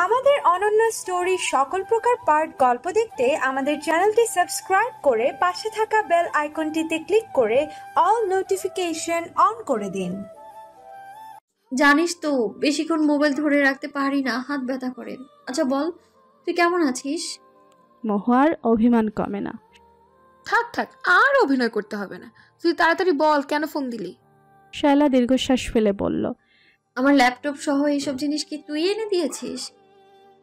আমাদের অনন্য স্টোরি সকল প্রকার পার্ট গল্প দেখতে আমাদের চ্যানেলটি সাবস্ক্রাইব করে পাশে থাকা বেল আইকনটিতে ক্লিক করে অল নোটিফিকেশন অন করে দিন। জানিস তো বেশিক্ষণ মোবাইল ধরে রাখতে পারি না, হাত ব্যথা করে। আচ্ছা বল, তুই কেমন আছিস? মহুয়ার অভিমান কমে না। থাক থাক, আর অভিনয় করতে হবে না, তুই তাড়াতাড়ি বল কেন ফোন দিলি। শায়লা দীর্ঘশ্বাস ফেলে বলল, আমার ল্যাপটপ সহ এইসব জিনিস কি তুই এনে দিয়েছিস?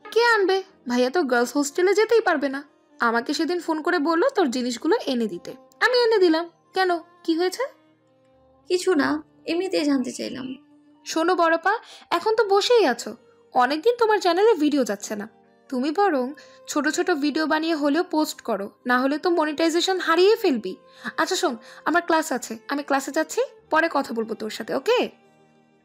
কে আনবে? ভাইয়া তো গার্লস হোস্টেলে যেতেই পারবে না। আমাকে সেদিন ফোন করে বললো তোর জিনিসগুলো এনে দিতে, আমি এনে দিলাম। কেন, কি হয়েছে? কিছু না, এমনিতেই জানতে চাইলাম। শোনো বড়পা, এখন তো বসেই আছো, অনেকদিন তোমার চ্যানেলে ভিডিও যাচ্ছে না। তুমি বরং ছোট ছোট ভিডিও বানিয়ে হলেও পোস্ট করো, না হলে তো মনিটাইজেশন হারিয়ে ফেলবি। আচ্ছা শোন, আমার ক্লাস আছে, আমি ক্লাসে যাচ্ছি, পরে কথা বলবো তোর সাথে, ওকে?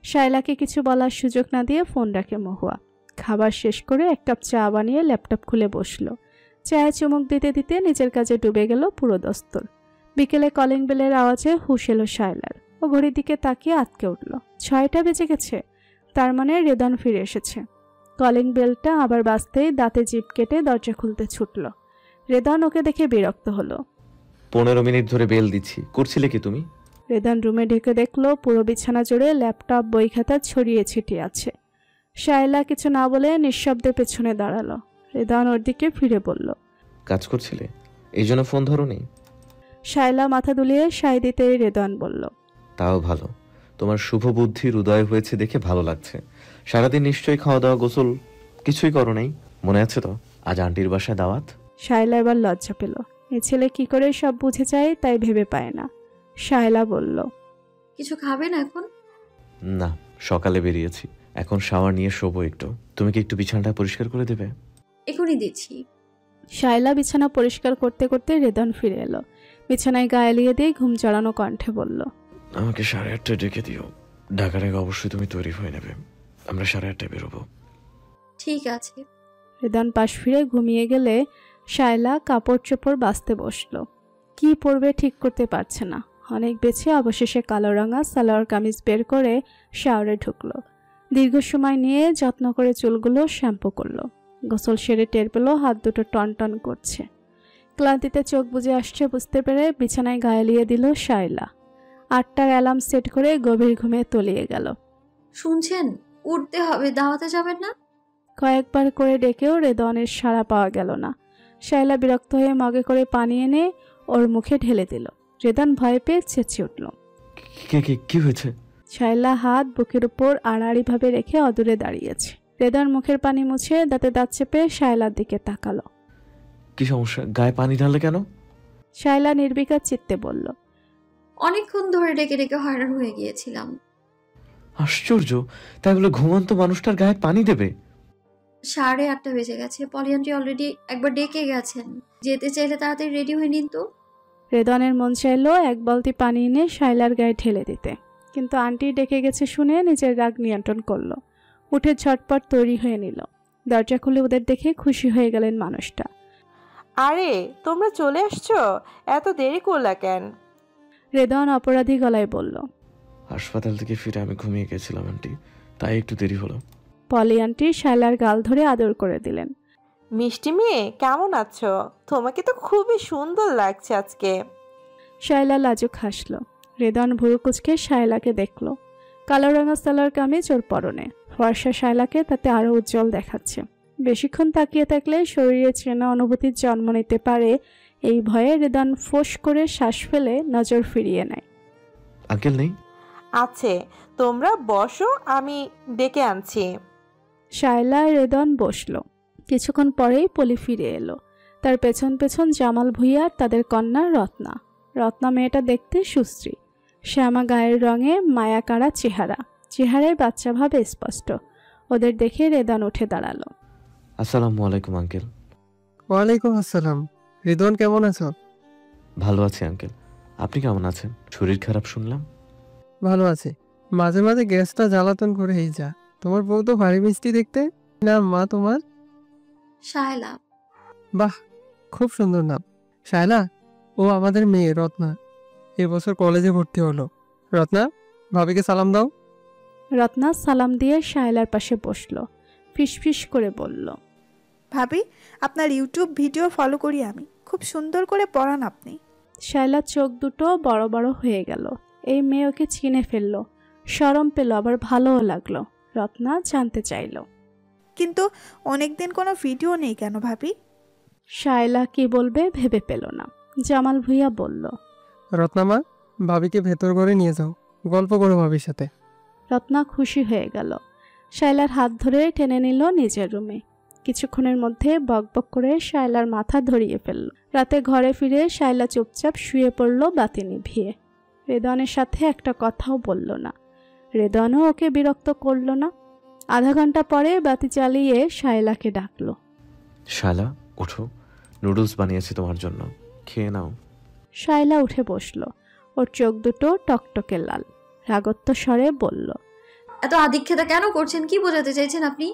শায়লাকে কিছু বলার সুযোগ না দিয়ে ফোন রাখে মহুয়া। খাবার শেষ করে এক কাপ চা বানিয়ে ল্যাপটপ খুলে বসলো। চায়ে চুমুক দিতে দিতে নিজের কাজে ডুবে গেল পুরো দস্তুর। বিকেলে কলিং বেলের আওয়াজে হুঁশ এলো শায়লার। ও ঘড়ির দিকে তাকিয়ে আটকে উঠল। 6টা বেজে গেছে, তার মানে রেদন ফিরে এসেছে। কলিং বেলটা আবার বাজতেই দাঁতে জিভ কেটে দরজা খুলতে ছুটল। রেদন ওকে দেখে বিরক্ত হলো। 15 মিনিট ধরে বেল দিচ্ছি, করছিলে কি তুমি? রেদন রুমে ঢেকে দেখলো পুরো বিছানা জুড়ে ল্যাপটপ বই খাতা ছড়িয়ে ছিটিয়ে আছে। শায়লা কিছু না বলে নিঃশব্দে পেছনে দাঁড়ালো। রেদন ওর দিকে ফিরে বলল, কাজ করছিলে, এই জন্য ফোন ধরোনি? শায়লা মাথা দুলিয়ে সায় দিতেই রেদন বলল, তাও ভালো, তোমার শুভ বুদ্ধির উদয় হয়েছে দেখে ভালো লাগছে। সারাদিন নিশ্চয়ই খাওয়া দাওয়া গোসল কিছুই করো নাই, মনে আছে তো? আজ আন্টির বাসায় দাওয়াত। শায়লা এবার লজ্জা পেল। এ ছেলে কি করে সব বুঝে যায় তাই ভেবে পায় না। শায়লা বলল, কিছু খাবে না এখন? না, সকালে বেরিয়েছি, এখন শাওয়ার নিয়ে শোবো একটু। তুমি কি একটু বিছানাটা পরিষ্কার করে দেবে? এখনই দিচ্ছি। শায়লা বিছানা পরিষ্কার করতে করতে রেদন ফিরে এলো। বিছানায় গায়ে এলিয়ে দিয়ে ঘুম জড়ানো কণ্ঠে বলল, আমাকে 8:30টায় ডেকে দিও। ঢাকার আগে অবশ্যই তুমি তৈরি হয়ে নেবে, আমরা 8:30টায় বেরোবো। ঠিক আছে। রেদন পাশ ফিরে ঘুমিয়ে গেলে শায়লা কাপড় চোপড় বাছতে বসলো। কি পরবে ঠিক করতে পারছে না। অনেক বেছে অবশেষে কালো রঙা সালোয়ার কামিজ বের করে শাওয়ারে ঢুকলো। দীর্ঘ সময় নিয়ে যত্ন করে চুলগুলো শ্যাম্পু করলো। গোসল সেরে টের পেল হাত দুটো টনটন করছে। ক্লান্তিতে চোখ বুজে আসছে বুঝতে পেরে বিছানায় গায়ে লিয়ে দিল শায়লা। 8টার অ্যালার্ম সেট করে গভীর ঘুমে তলিয়ে গেল। শুনছেন, উঠতে হবে, দাওয়াতে যাবেন না? কয়েকবার করে ডেকেও রেদনের সাড়া পাওয়া গেল না। শায়লা বিরক্ত হয়ে মগে করে পানি এনে ওর মুখে ঢেলে দিল। রেদন ভয় পেয়ে চেঁচিয়ে উঠল। কি হয়েছে? শায়লা হাত বুকের উপর আড়াআড়িভাবে রেখে অদূরে দাঁড়িয়েছে। রেদন মুখের পানি মুছে দাঁতে দাঁত চেপে শায়লার দিকে তাকালো। কি সমস্যা, গায়ে পানি ঢাললে কেন? শায়লা নির্বিকার চিত্তে বলল, অনেকক্ষণ ধরে ডেকে ডেকে হয়রান হয়ে গিয়েছিলাম। আশ্চর্য, তাই বলে ঘুমন্ত মানুষটার গায়ে পানি দেবে? 8:30 বেজে গেছে, পলিয়ান্টি অলরেডি একবার ডেকে গেছেন। যেতে চাইলে তাড়াতাড়ি রেডি হয়ে নিন তো। রেদনের মন চাইলো এক বালতি পানি এনে শায়লার গায়ে ঢেলে দিতে, কিন্তু আন্টি ডেকে গেছে শুনে নিজের রাগ নিয়ন্ত্রণ করলো। উঠে ঝটপট তৈরি হয়ে নিল। দরজা খুলে ওদের দেখে খুশি হয়ে গেলেন মানুষটা। আরে তোমরা চলে আসছো, এত দেরি করলা কেন? রেদন অপরাধী গলায় বলল, হাসপাতাল থেকে ফিরে আমি ঘুমিয়ে গেছিলাম আন্টি, তাই একটু দেরি হলো। পলি আন্টি শায়লার গাল ধরে আদর করে দিলেন। মিষ্টি মেয়ে কেমন আছো? তোমাকে তো খুবই সুন্দর লাগছে আজকে। শায়লা লাজুক হাসল। রেদন ভুরু কুচকে শায়লাকে দেখল। কালো রঙা সালোয়ার কামিজ ওর পরনে। ফর্সা শায়লাকে তাতে আরো উজ্জ্বল দেখাচ্ছে। বেশিক্ষণ তাকিয়ে থাকলে শরীরে চেনা অনুভূতির জন্ম নিতে পারে, এই ভয়ে রেদন ফোঁস করে শ্বাস ফেলে নজর ফিরিয়ে নেয়। আঙ্কেল নেই? আছে, তোমরা বসো, আমি ডেকে আনছি। শায়লা রেদন বসল। কিছুক্ষণ পরেই পলি ফিরে এলো। তার পেছন পেছন জামাল ভুঁইয়া আর তাদের কন্যা রত্না। রত্না মেয়েটা দেখতে সুশ্রী, শ্যামা গায়ের রঙে মায়াকাড়া চেহারা, চেহারায় বাচ্চা ভাবে স্পষ্ট। ওদের দেখে রেদন উঠে দাঁড়ালো। আসসালামু আলাইকুম আঙ্কেল। ওয়ালাইকুম আসসালাম। রিদওয়ান কেমন আছো? ভালো আছি আঙ্কেল, আপনি কেমন আছেন? শরীর খারাপ শুনলাম। ভালো আছে, মাঝে মাঝে গ্যাসটা জ্বালাতন করে এই যা। তোমার বউ তো ভারী মিষ্টি দেখতে। নাম মা তোমার? শায়লা। বাহ, খুব সুন্দর নাম। শায়লা, ও আমাদের মেয়ে রত্না, এবছর কলেজে ভর্তি হলো। রত্না, ভাবিকে সালাম দাও। রত্না সালাম দিয়ে শায়লার পাশে বসলো, ফিসফিস করে বলল, ভাবি, আপনার ইউটিউব ভিডিও ফলো করি আমি, খুব সুন্দর করে পড়ান আপনি। শায়লার চোখ দুটো বড় বড় হয়ে গেল। এই মেয়ে ওকে চিনে ফেললো, শরম পেল, আবার ভালোও লাগলো। রত্না জানতে চাইল, কিন্তু অনেকদিন কোনো ভিডিও নেই কেন ভাবি? শায়লা কি বলবে ভেবে পেল না। জামাল ভুঁইয়া বলল, রত্নামা, ভাবিকে ভেতর করে নিয়ে যাও, গল্প করো ভাবির সাথে। রত্না খুশি হয়ে গেল। শায়লার হাত ধরে টেনে নিল নিজের রুমে। কিছুক্ষণের মধ্যে বকবক করে শায়লার মাথা ধরিয়ে ফেলল। রাতে ঘরে ফিরে শায়লা চুপচাপ শুয়ে পড়ল বাতি নিভিয়ে। রেদনের সাথে একটা কথাও বলল না। রেদনও ওকে বিরক্ত করল না। আধা ঘন্টা পরে বাতি চালিয়ে শায়লাকে ডাকলো। শায়লা, ওঠো, নুডলস বানিয়েছি তোমার জন্য, খেয়ে নাও। শায়লা উঠে বসল। ওর চোখ দুটো টকটকে লাল। রাগত্ব স্বরে বলল, এত আদিক্ষেতা কেন করছেন? কি বোঝাতে চাইছেন আপনি?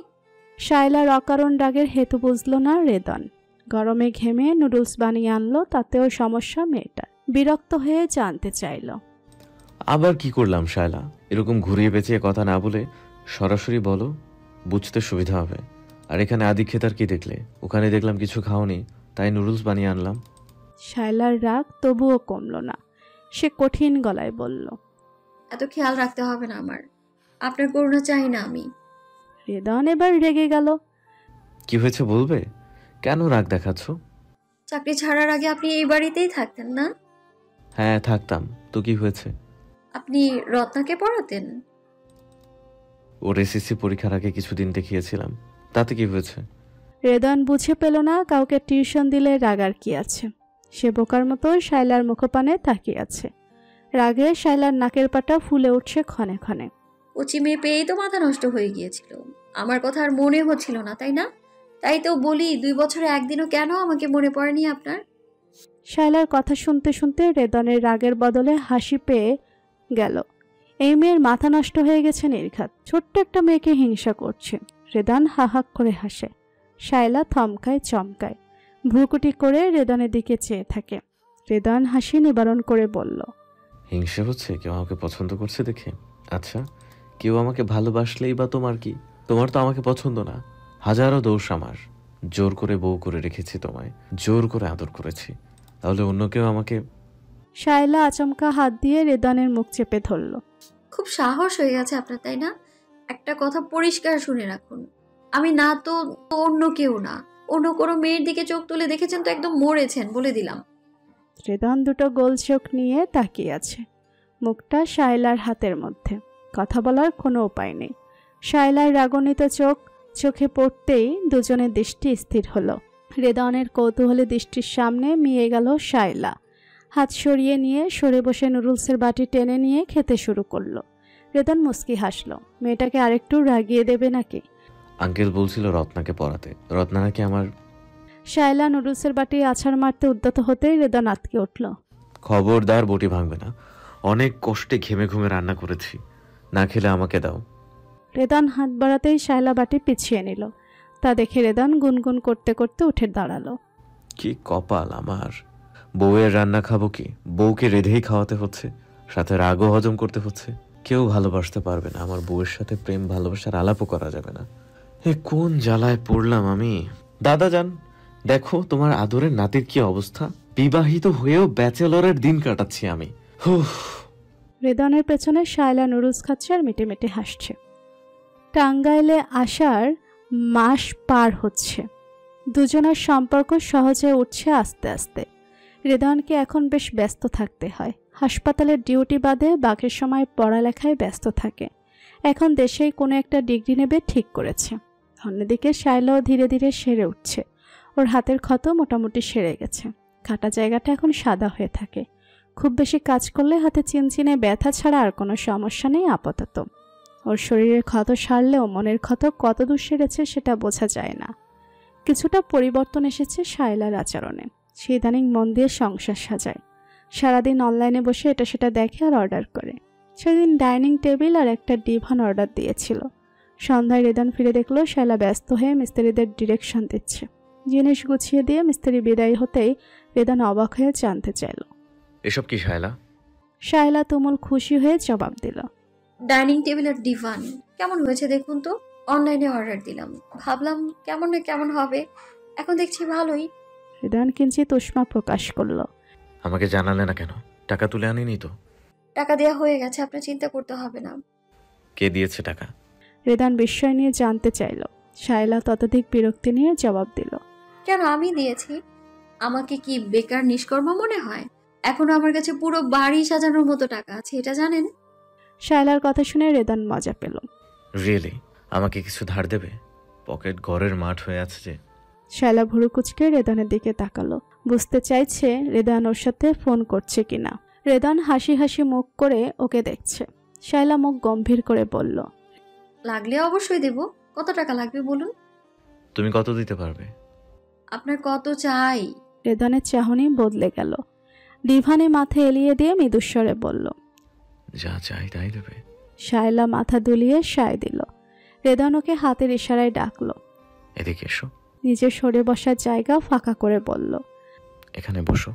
শায়লার অকারণ রাগের হেতু বুঝল না রেদন। গরমে ঘেমে নুডলস বানিয়ে আনলো, তাতেও সমস্যা মেয়েটার। বিরক্ত হয়ে জানতে চাইল, আবার কি করলাম শায়লা? এরকম ঘুরিয়ে পেঁচিয়ে কথা না বলে সরাসরি বলো, বুঝতে সুবিধা হবে। আর এখানে আদিক্ষেতার কি দেখলে? ওখানে দেখলাম কিছু খাওনি, তাই নুডলস বানিয়ে আনলাম। শায়লার রাগ তবুও কমল না। সে কঠিন গলায় বলল, এত খেয়াল রাখতে হবে না আমার, আপনার করুণা চাই না আমি। রেদন এবার রেগে গেল। কি হয়েছে বলবে? কেন রাগ দেখাচ্ছ? চাকরি ছাড়ার আগে আপনি এই বাড়িতেই থাকতেন না? হ্যাঁ থাকতাম, তো কি হয়েছে? আপনি রত্নাকে পড়াতেন? ওর এসএসসি পরীক্ষার আগে কিছুদিন দেখিয়েছিলাম, তাতে কি হয়েছে? রেদন বুঝে পেল না কাউকে টিউশন দিলে রাগার কি আছে। সে বোকার মতো শায়লার মুখপানে তাকিয়ে আছে। রাগে শায়লার নাকের পাটা ফুলে উঠছে ক্ষণে ক্ষণে। কচি মেয়ে পেয়েই তো মাথা নষ্ট হয়ে গিয়েছিল। আমার কথা আর মনে হচ্ছিল না, তাই না? তাই তো বলি, 2 বছরে একদিনও কেন আমাকে মনে পড়েনি আপনার? শায়লার কথা শুনতে শুনতে রেদনের রাগের বদলে হাসি পেয়ে গেল। এই মেয়ের মাথা নষ্ট হয়ে গেছে নির্ঘাত। ছোট্ট একটা মেয়েকে হিংসা করছে। রেদন হাহাক করে হাসে। শায়লা থমকায় চমকায়, ভ্রুকুটি করে রেদনের দিকে চেয়ে থাকে। রেদন হাসি নিবারণ করে বলল, হিংসা হচ্ছে কেউ আমাকে পছন্দ করছে দেখে? আচ্ছা, কেউ আমাকে ভালোবাসলেই বা তোমার কি? তোমার তো আমাকে পছন্দ না। হাজারো দোষ আমার। জোর করে বউ করে রেখেছি তোমায়, জোর করে আদর করেছি, তাহলে অন্য কেউ আমাকে? শায়লা আচমকা হাত দিয়ে রেদনের মুখ চেপে ধরল। খুব সাহস হয়ে গেছে আপনার, তাই না? একটা কথা পরিষ্কার শুনে রাখুন, আমি না তো অন্য কেউ না। অন্য কোনো মেয়ের দিকে চোখ তুলে দেখেছেন তো একদম মরেছেন, বলে দিলাম। রেদন দুটো গোল চোখ নিয়ে তাকিয়ে আছে, মুখটা শায়লার হাতের মধ্যে। কথা বলার কোনো উপায় নেই। শায়লার রাগান্বিত চোখে পড়তেই দুজনের দৃষ্টি স্থির হলো। রেদনের কৌতূহলী দৃষ্টির সামনে মিয়ে গেল শায়লা। হাত সরিয়ে নিয়ে সরে বসে নুডলসের বাটি টেনে নিয়ে খেতে শুরু করলো। রেদন মুস্কি হাসলো। মেয়েটাকে আরেকটু রাগিয়ে দেবে নাকি? আঙ্কেল বলছিল রত্নাকে পড়াতে, রত্না নাকি আমার? শায়লা নুডলসের বাটি আছাড় মারতে উদ্যত হতেই রেদন আটকে উঠল। খবরদার বটি ভাঙবে না, অনেক কষ্টে ঘেমে ঘুমে রান্না করেছি, না খেলে আমাকে দাও। রেদন হাত বাড়াতেই শায়লা বাটি পিছিয়ে নিল। তা দেখে রেদন গুনগুন করতে করতে উঠে দাঁড়ালো। কি কপাল আমার! বউয়ের রান্না খাবো কি? বউকে রেঁধেই খাওয়াতে হচ্ছে, সাথে রাগও হজম করতে হচ্ছে। কেউ ভালোবাসতে পারবে না, আমার বউয়ের সাথে প্রেম ভালোবাসার আলাপও করা যাবে না। কোন জ্বালায় পড়লাম আমি! দাদা যান, দেখো তোমার আদরের নাতির কি অবস্থা। বিবাহিত হয়েও ব্যাচেলরের দিন কাটাচ্ছি আমি। রেদনের পেছনে শায়লা নুডলস খাচ্ছে আর মেটে মেটে হাসছে। টাঙ্গাইলে আসার মাস পার হচ্ছে। দুজনের সম্পর্ক সহজে উঠছে আস্তে আস্তে। রেদনকে এখন বেশ ব্যস্ত থাকতে হয়। হাসপাতালের ডিউটি বাদে বাকি সময় পড়ালেখায় ব্যস্ত থাকে। এখন দেশেই কোনো একটা ডিগ্রি নেবে ঠিক করেছে। অন্যদিকে শায়লাও ধীরে ধীরে সেরে উঠছে। ওর হাতের ক্ষত মোটামুটি সেরে গেছে। কাটা জায়গাটা এখন সাদা হয়ে থাকে। খুব বেশি কাজ করলে হাতে চিনচিনে ব্যথা ছাড়া আর কোনো সমস্যা নেই আপাতত। ওর শরীরের ক্ষত সারলেও মনের ক্ষত কতদূর সেরেছে সেটা বোঝা যায় না। কিছুটা পরিবর্তন এসেছে শায়লার আচরণে। সে ইদানিং মন দিয়ে সংসার সাজায়। সারাদিন অনলাইনে বসে এটা সেটা দেখে আর অর্ডার করে। সেদিন ডাইনিং টেবিল আর একটা ডিভান অর্ডার দিয়েছিল। সন্ধ্যায় রেদন ফিরে দেখলো শায়লা ব্যস্ত হয়ে মিস্ত্রিদের ডিরেকশন দিচ্ছে। জিনিস গুছিয়ে দিয়ে মিস্ত্রি বিদায় হতেই রেদন অবাক হয়ে জানতে চাইল, এসব কি শায়লা? শায়লা তুমুল খুশি হয়ে জবাব দিল, ডাইনিং টেবিলের ডিভান কেমন হয়েছে দেখুন তো। অনলাইনে অর্ডার দিলাম, ভাবলাম কেমন না কেমন হবে, এখন দেখছি ভালোই। রিদান কিঞ্চিত উষ্মা প্রকাশ করলো। আমাকে জানালে না কেন? টাকা তুলে আনিনি তো? টাকা দেওয়া হয়ে গেছে, আপনার চিন্তা করতে হবে না। কে দিয়েছে টাকা? রিদান বিস্ময় নিয়ে জানতে চাইল। শায়লা ততোধিক বিরক্তি নিয়ে জবাব দিল। কেন আমি দিয়েছি? আমাকে কি বেকার নিষ্কর্মা মনে হয়? এখনো আমার কাছে পুরো বাড়ি সাজানোর মতো টাকা আছে, এটা জানেন? শায়লার কথা শুনে রিদান মজা পেল। রিয়েলি? আমাকে কিছু ধার দেবে? পকেট ঘরের মাঠ হয়ে আছে যে। শায়লা ভুরু কুচকে রেদানের দিকে তাকালো, বুঝতে চাইছে রেদান ওর সাথে ফোন করছে কিনা। রেদান হাসি হাসি মুখ করে ওকে দেখছে। শায়লা মুখ গম্ভীর করে বলল, লাগলে অবশ্যই দেব। কত টাকা লাগবে বলুন? তুমি কত দিতে পারবে? আপনার কত চাই? রেদানের চাহনি বদলে গেল। ডিভানে মাথা এলিয়ে দিয়ে মৃদুস্বরে বলল, যা চাই তাই দেবে। শায়লা মাথা দুলিয়ে সায় দিল। রেদান ওকে হাতের ইশারায় ডাকলো। এদিকে এসো। নিজে সরে বসার জায়গা ফাঁকা করে বলল, এখানে বসো।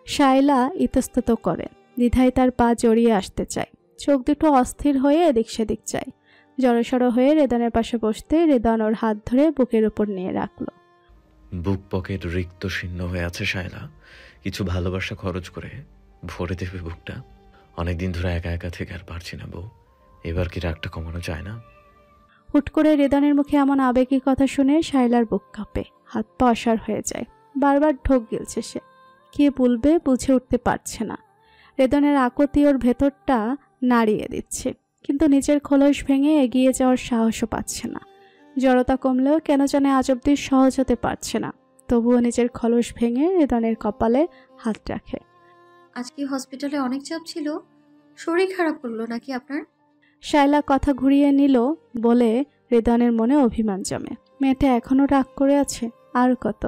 শায়লা ইতস্তত করে, দ্বিধায় তার পা জড়িয়ে আসতে চায়। চোখ দুটো অস্থির হয়ে এদিক সেদিক চায়। জড়সড় হয়ে রেদানের পাশে বসতে রেদান ওর হাত ধরে বুকের উপর নিয়ে রাখলো। বুক পকেট রিক্ত শীর্ণ হয়ে আছে শায়লা। কিছু ভালোবাসা খরচ করে ভরে দেবে বুকটা। অনেকদিন ধরে একা একা থেকে আর পারছি না বউ। এবার কি রাগটা কমানো যায় না? হুট করে রেদানের মুখে এমন আবেগী কথা শুনে শায়লার বুক কাঁপে, হাত পা অসাড় হয়ে যায়। বারবার ঢোক গিলছে সে, কি বলবে বুঝে উঠতে পারছে না। রেদানের আকুতি ওর ভেতরটা নাড়িয়ে দিচ্ছে, কিন্তু নিজের খোলস ভেঙে এগিয়ে যাওয়ার সাহসও পাচ্ছে না। জড়তা কমলেও কেন জানে আজ অব্দি সহজ হতে পারছে না। তবুও নিজের খোলস ভেঙে রেদানের কপালে হাত রাখে। আজ কি হসপিটালে অনেক চাপ ছিল? শরীর খারাপ করলো নাকি আপনার? শায়লা কথা ঘুরিয়ে নিল বলে রেদানের মনে অভিমান জমে। মেয়েটা এখনো রাগ করে আছে, আর কত।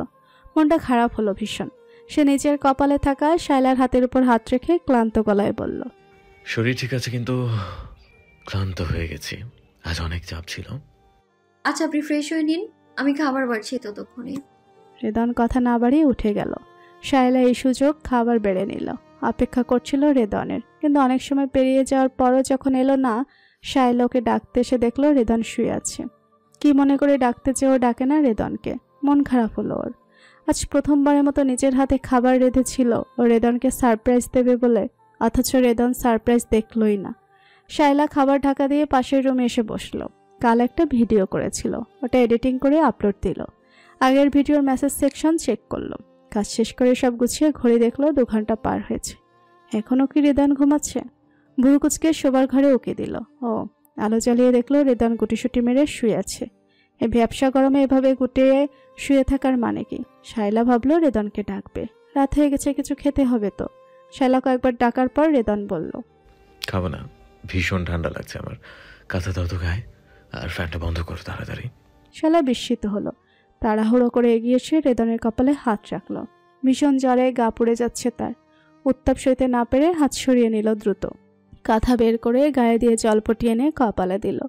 মনটা খারাপ হলো ভীষণ। সে নিজের কপালে থাকা শায়লার হাতের উপর হাত রেখে ক্লান্ত গলায় বলল, শরীর ঠিক আছে কিন্তু ক্লান্ত হয়ে গেছি, আজ অনেক চাপ ছিল। আচ্ছা, আপনি ফ্রেশ হয়ে নিন, আমি খাবার বাড়ছি ততক্ষণে। রেদান কথা না বাড়িয়ে উঠে গেল। শায়লা এই সুযোগ খাবার বেড়ে নিল। অপেক্ষা করছিল রেদানের, কিন্তু অনেক সময় পেরিয়ে যাওয়ার পরও যখন এলো না, শায়লা ওকে ডাকতে এসে দেখলো রেদান শুয়ে আছে। কি মনে করে ডাকতে চেয়েও ডাকে না রেদানকে। মন খারাপ হলো ওর। আজ প্রথমবারের মতো নিজের হাতে খাবার রেঁধেছিল ও রেদানকে সারপ্রাইজ দেবে বলে, অথচ রেদান সারপ্রাইজ দেখলই না। শায়লা খাবার ঢাকা দিয়ে পাশের রুমে এসে বসলো। কাল একটা ভিডিও করেছিল, ওটা এডিটিং করে আপলোড দিল। আগের ভিডিওর মেসেজ সেকশন চেক করলো। কাজ শেষ করে সব গুছিয়ে ঘড়ি দেখলো 2 ঘন্টা পার হয়েছে। এখনও কি রেদান ঘুমাচ্ছে? ভুরুকুচকে শোবার ঘরে উকি দিল। ও, আলো জ্বালিয়ে দেখলো রেদান গুটিসুটি মেরে শুয়ে আছে। এই ব্যবসা গরমে এভাবে গুটিয়ে শুয়ে থাকার মানে কি? শায়লা ভাবলো রেদানকে ডাকবে, রাত হয়ে গেছে, কিছু খেতে হবে তো। শায়লা কয়েকবার ডাকার পর রেদান বলল, খাবো না, ভীষণ ঠান্ডা লাগছে আমার। কাঁথা দাও তো গায়ে, আর ফ্যানটা বন্ধ করো তাড়াতাড়ি। শায়লা বিস্মিত হলো। তাড়াহুড়ো করে এগিয়ে এসে রেদানের কপালে হাত রাখলো। ভীষণ জ্বরে গা পুড়ে যাচ্ছে তার। উত্তাপ সইতে না পেরে হাত সরিয়ে নিল দ্রুত। কাঁথা বের করে গায়ে দিয়ে জলপটি এনে কপালে দিল।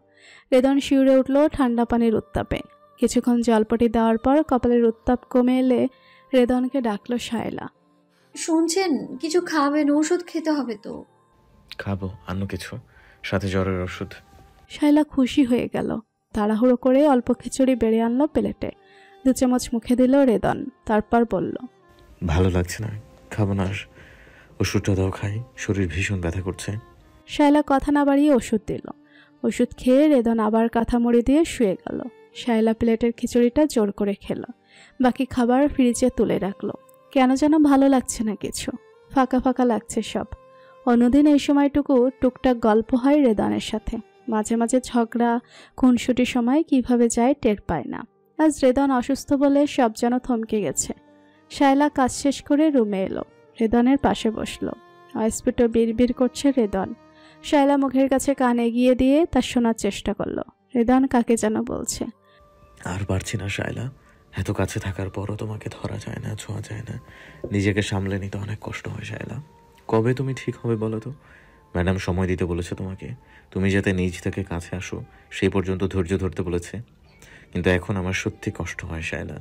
রেদান শিউরে উঠল ঠান্ডা পানির উত্তাপে। কিছুক্ষণ জলপটি দেওয়ার পর কপালের উত্তাপ কমে এলে রেদানকে ডাকলো শায়লা। শুনছেন, কিছু খাবেন? ওষুধ খেতে হবে তো। খাবো, অন্য কিছু, সাথে জ্বরের ওষুধ। শায়লা খুশি হয়ে গেল। তাড়াহুড়ো করে অল্প খিচুড়ি বেড়ে আনলো প্লেটে। 2 চামচ মুখে দিল রেদান, তারপর বলল, ভালো লাগছে না, খাবো না। আর ওষুধটা দাও খাই, শরীর ভীষণ ব্যথা করছে। শায়লা কথা না বাড়িয়ে ওষুধ দিল। ওষুধ খেয়ে রেদান আবার কাঁথা মুড়ি দিয়ে শুয়ে গেল। শায়লা প্লেটের খিচুড়িটা জোর করে খেল। বাকি খাবার ফ্রিজে তুলে রাখলো। কেন যেন ভালো লাগছে না কিছু, ফাঁকা ফাঁকা লাগছে সব। অন্যদিন এই সময়টুকু টুকটাক গল্প হয় রেদানের সাথে। মাঝে মাঝে ঝগড়া, খুনসুটির সময় কিভাবে যায় টের পায় না। আজ রেদান অসুস্থ বলে সব যেন থমকে গেছে। শায়লা কাজ শেষ করে রুমে এলো। রেদানের পাশে বসলো। অস্ফুট বিড়বিড় করছে রেদান। শায়লা মুখের কাছে কান এগিয়ে দিয়ে তার শোনার চেষ্টা করলো। রেদান কাকে যেন বলছে। আর পারছি না শায়লা, এত কাছে থাকার পরও তোমাকে ধরা যায় না, ছোঁয়া যায় না। নিজেকে সামলে নিতে অনেক কষ্ট হয় শায়লা। কবে তুমি ঠিক হবে বলো তো? ম্যাডাম সময় দিতে বলেছে তোমাকে, তুমি যাতে নিজ থেকে কাছে আসো সেই পর্যন্ত ধৈর্য ধরতে বলেছে। কিন্তু এখন আমার সত্যি কষ্ট হয় শায়লা।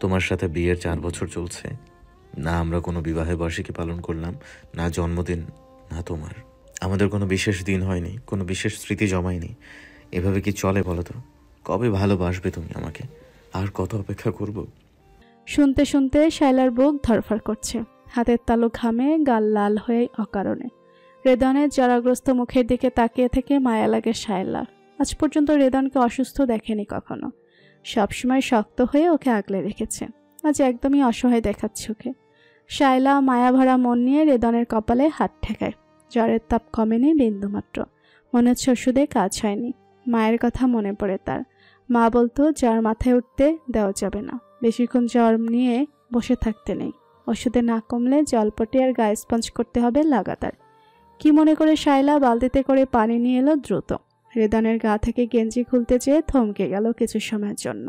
তোমার সাথে বিয়ের 4 বছর চলছে, না আমরা কোনো বিবাহে বার্ষিকী পালন করলাম, না জন্মদিন, না তোমার। আমাদের কোনো বিশেষ দিন হয়নি, কোনো বিশেষ স্মৃতি জমায়নি। এভাবে কি চলে বলো তো? কবে ভালোবাসবে তুমি আমাকে? আর কত অপেক্ষা করব? শুনতে শুনতে শায়লার বুক ধড়ফড় করছে, হাতের তালু ঘামে গাল লাল হয়ে অকারণে। রেদনের জরাগ্রস্ত মুখের দিকে তাকিয়ে থেকে মায়া লাগে শায়লার। আজ পর্যন্ত রেদনকে অসুস্থ দেখেনি কখনো, সবসময় শক্ত হয়ে ওকে আগলে রেখেছে। আজ একদমই অসহায় দেখাচ্ছে ওকে। শায়লা মায়া ভরা মন নিয়ে রেদনের কপালে হাত ঠেকায়। জ্বরের তাপ কমেনি বিন্দুমাত্র, মনে হচ্ছে ওষুধে কাজ হয়নি। মায়ের কথা মনে পড়ে তার। মা বলতো জ্বর মাথায় উঠতে দেওয়া যাবে না, বেশিক্ষণ জ্বর নিয়ে বসে থাকতে নেই, ওষুধে না কমলে জলপটি আর গায়ে স্পঞ্জ করতে হবে লাগাতার। কি মনে করে শায়লা বালতিতে করে পানি নিয়ে এলো দ্রুত। রেদনের গা থেকে গেঞ্জি খুলতে চেয়ে থমকে গেল কিছু সময়ের জন্য।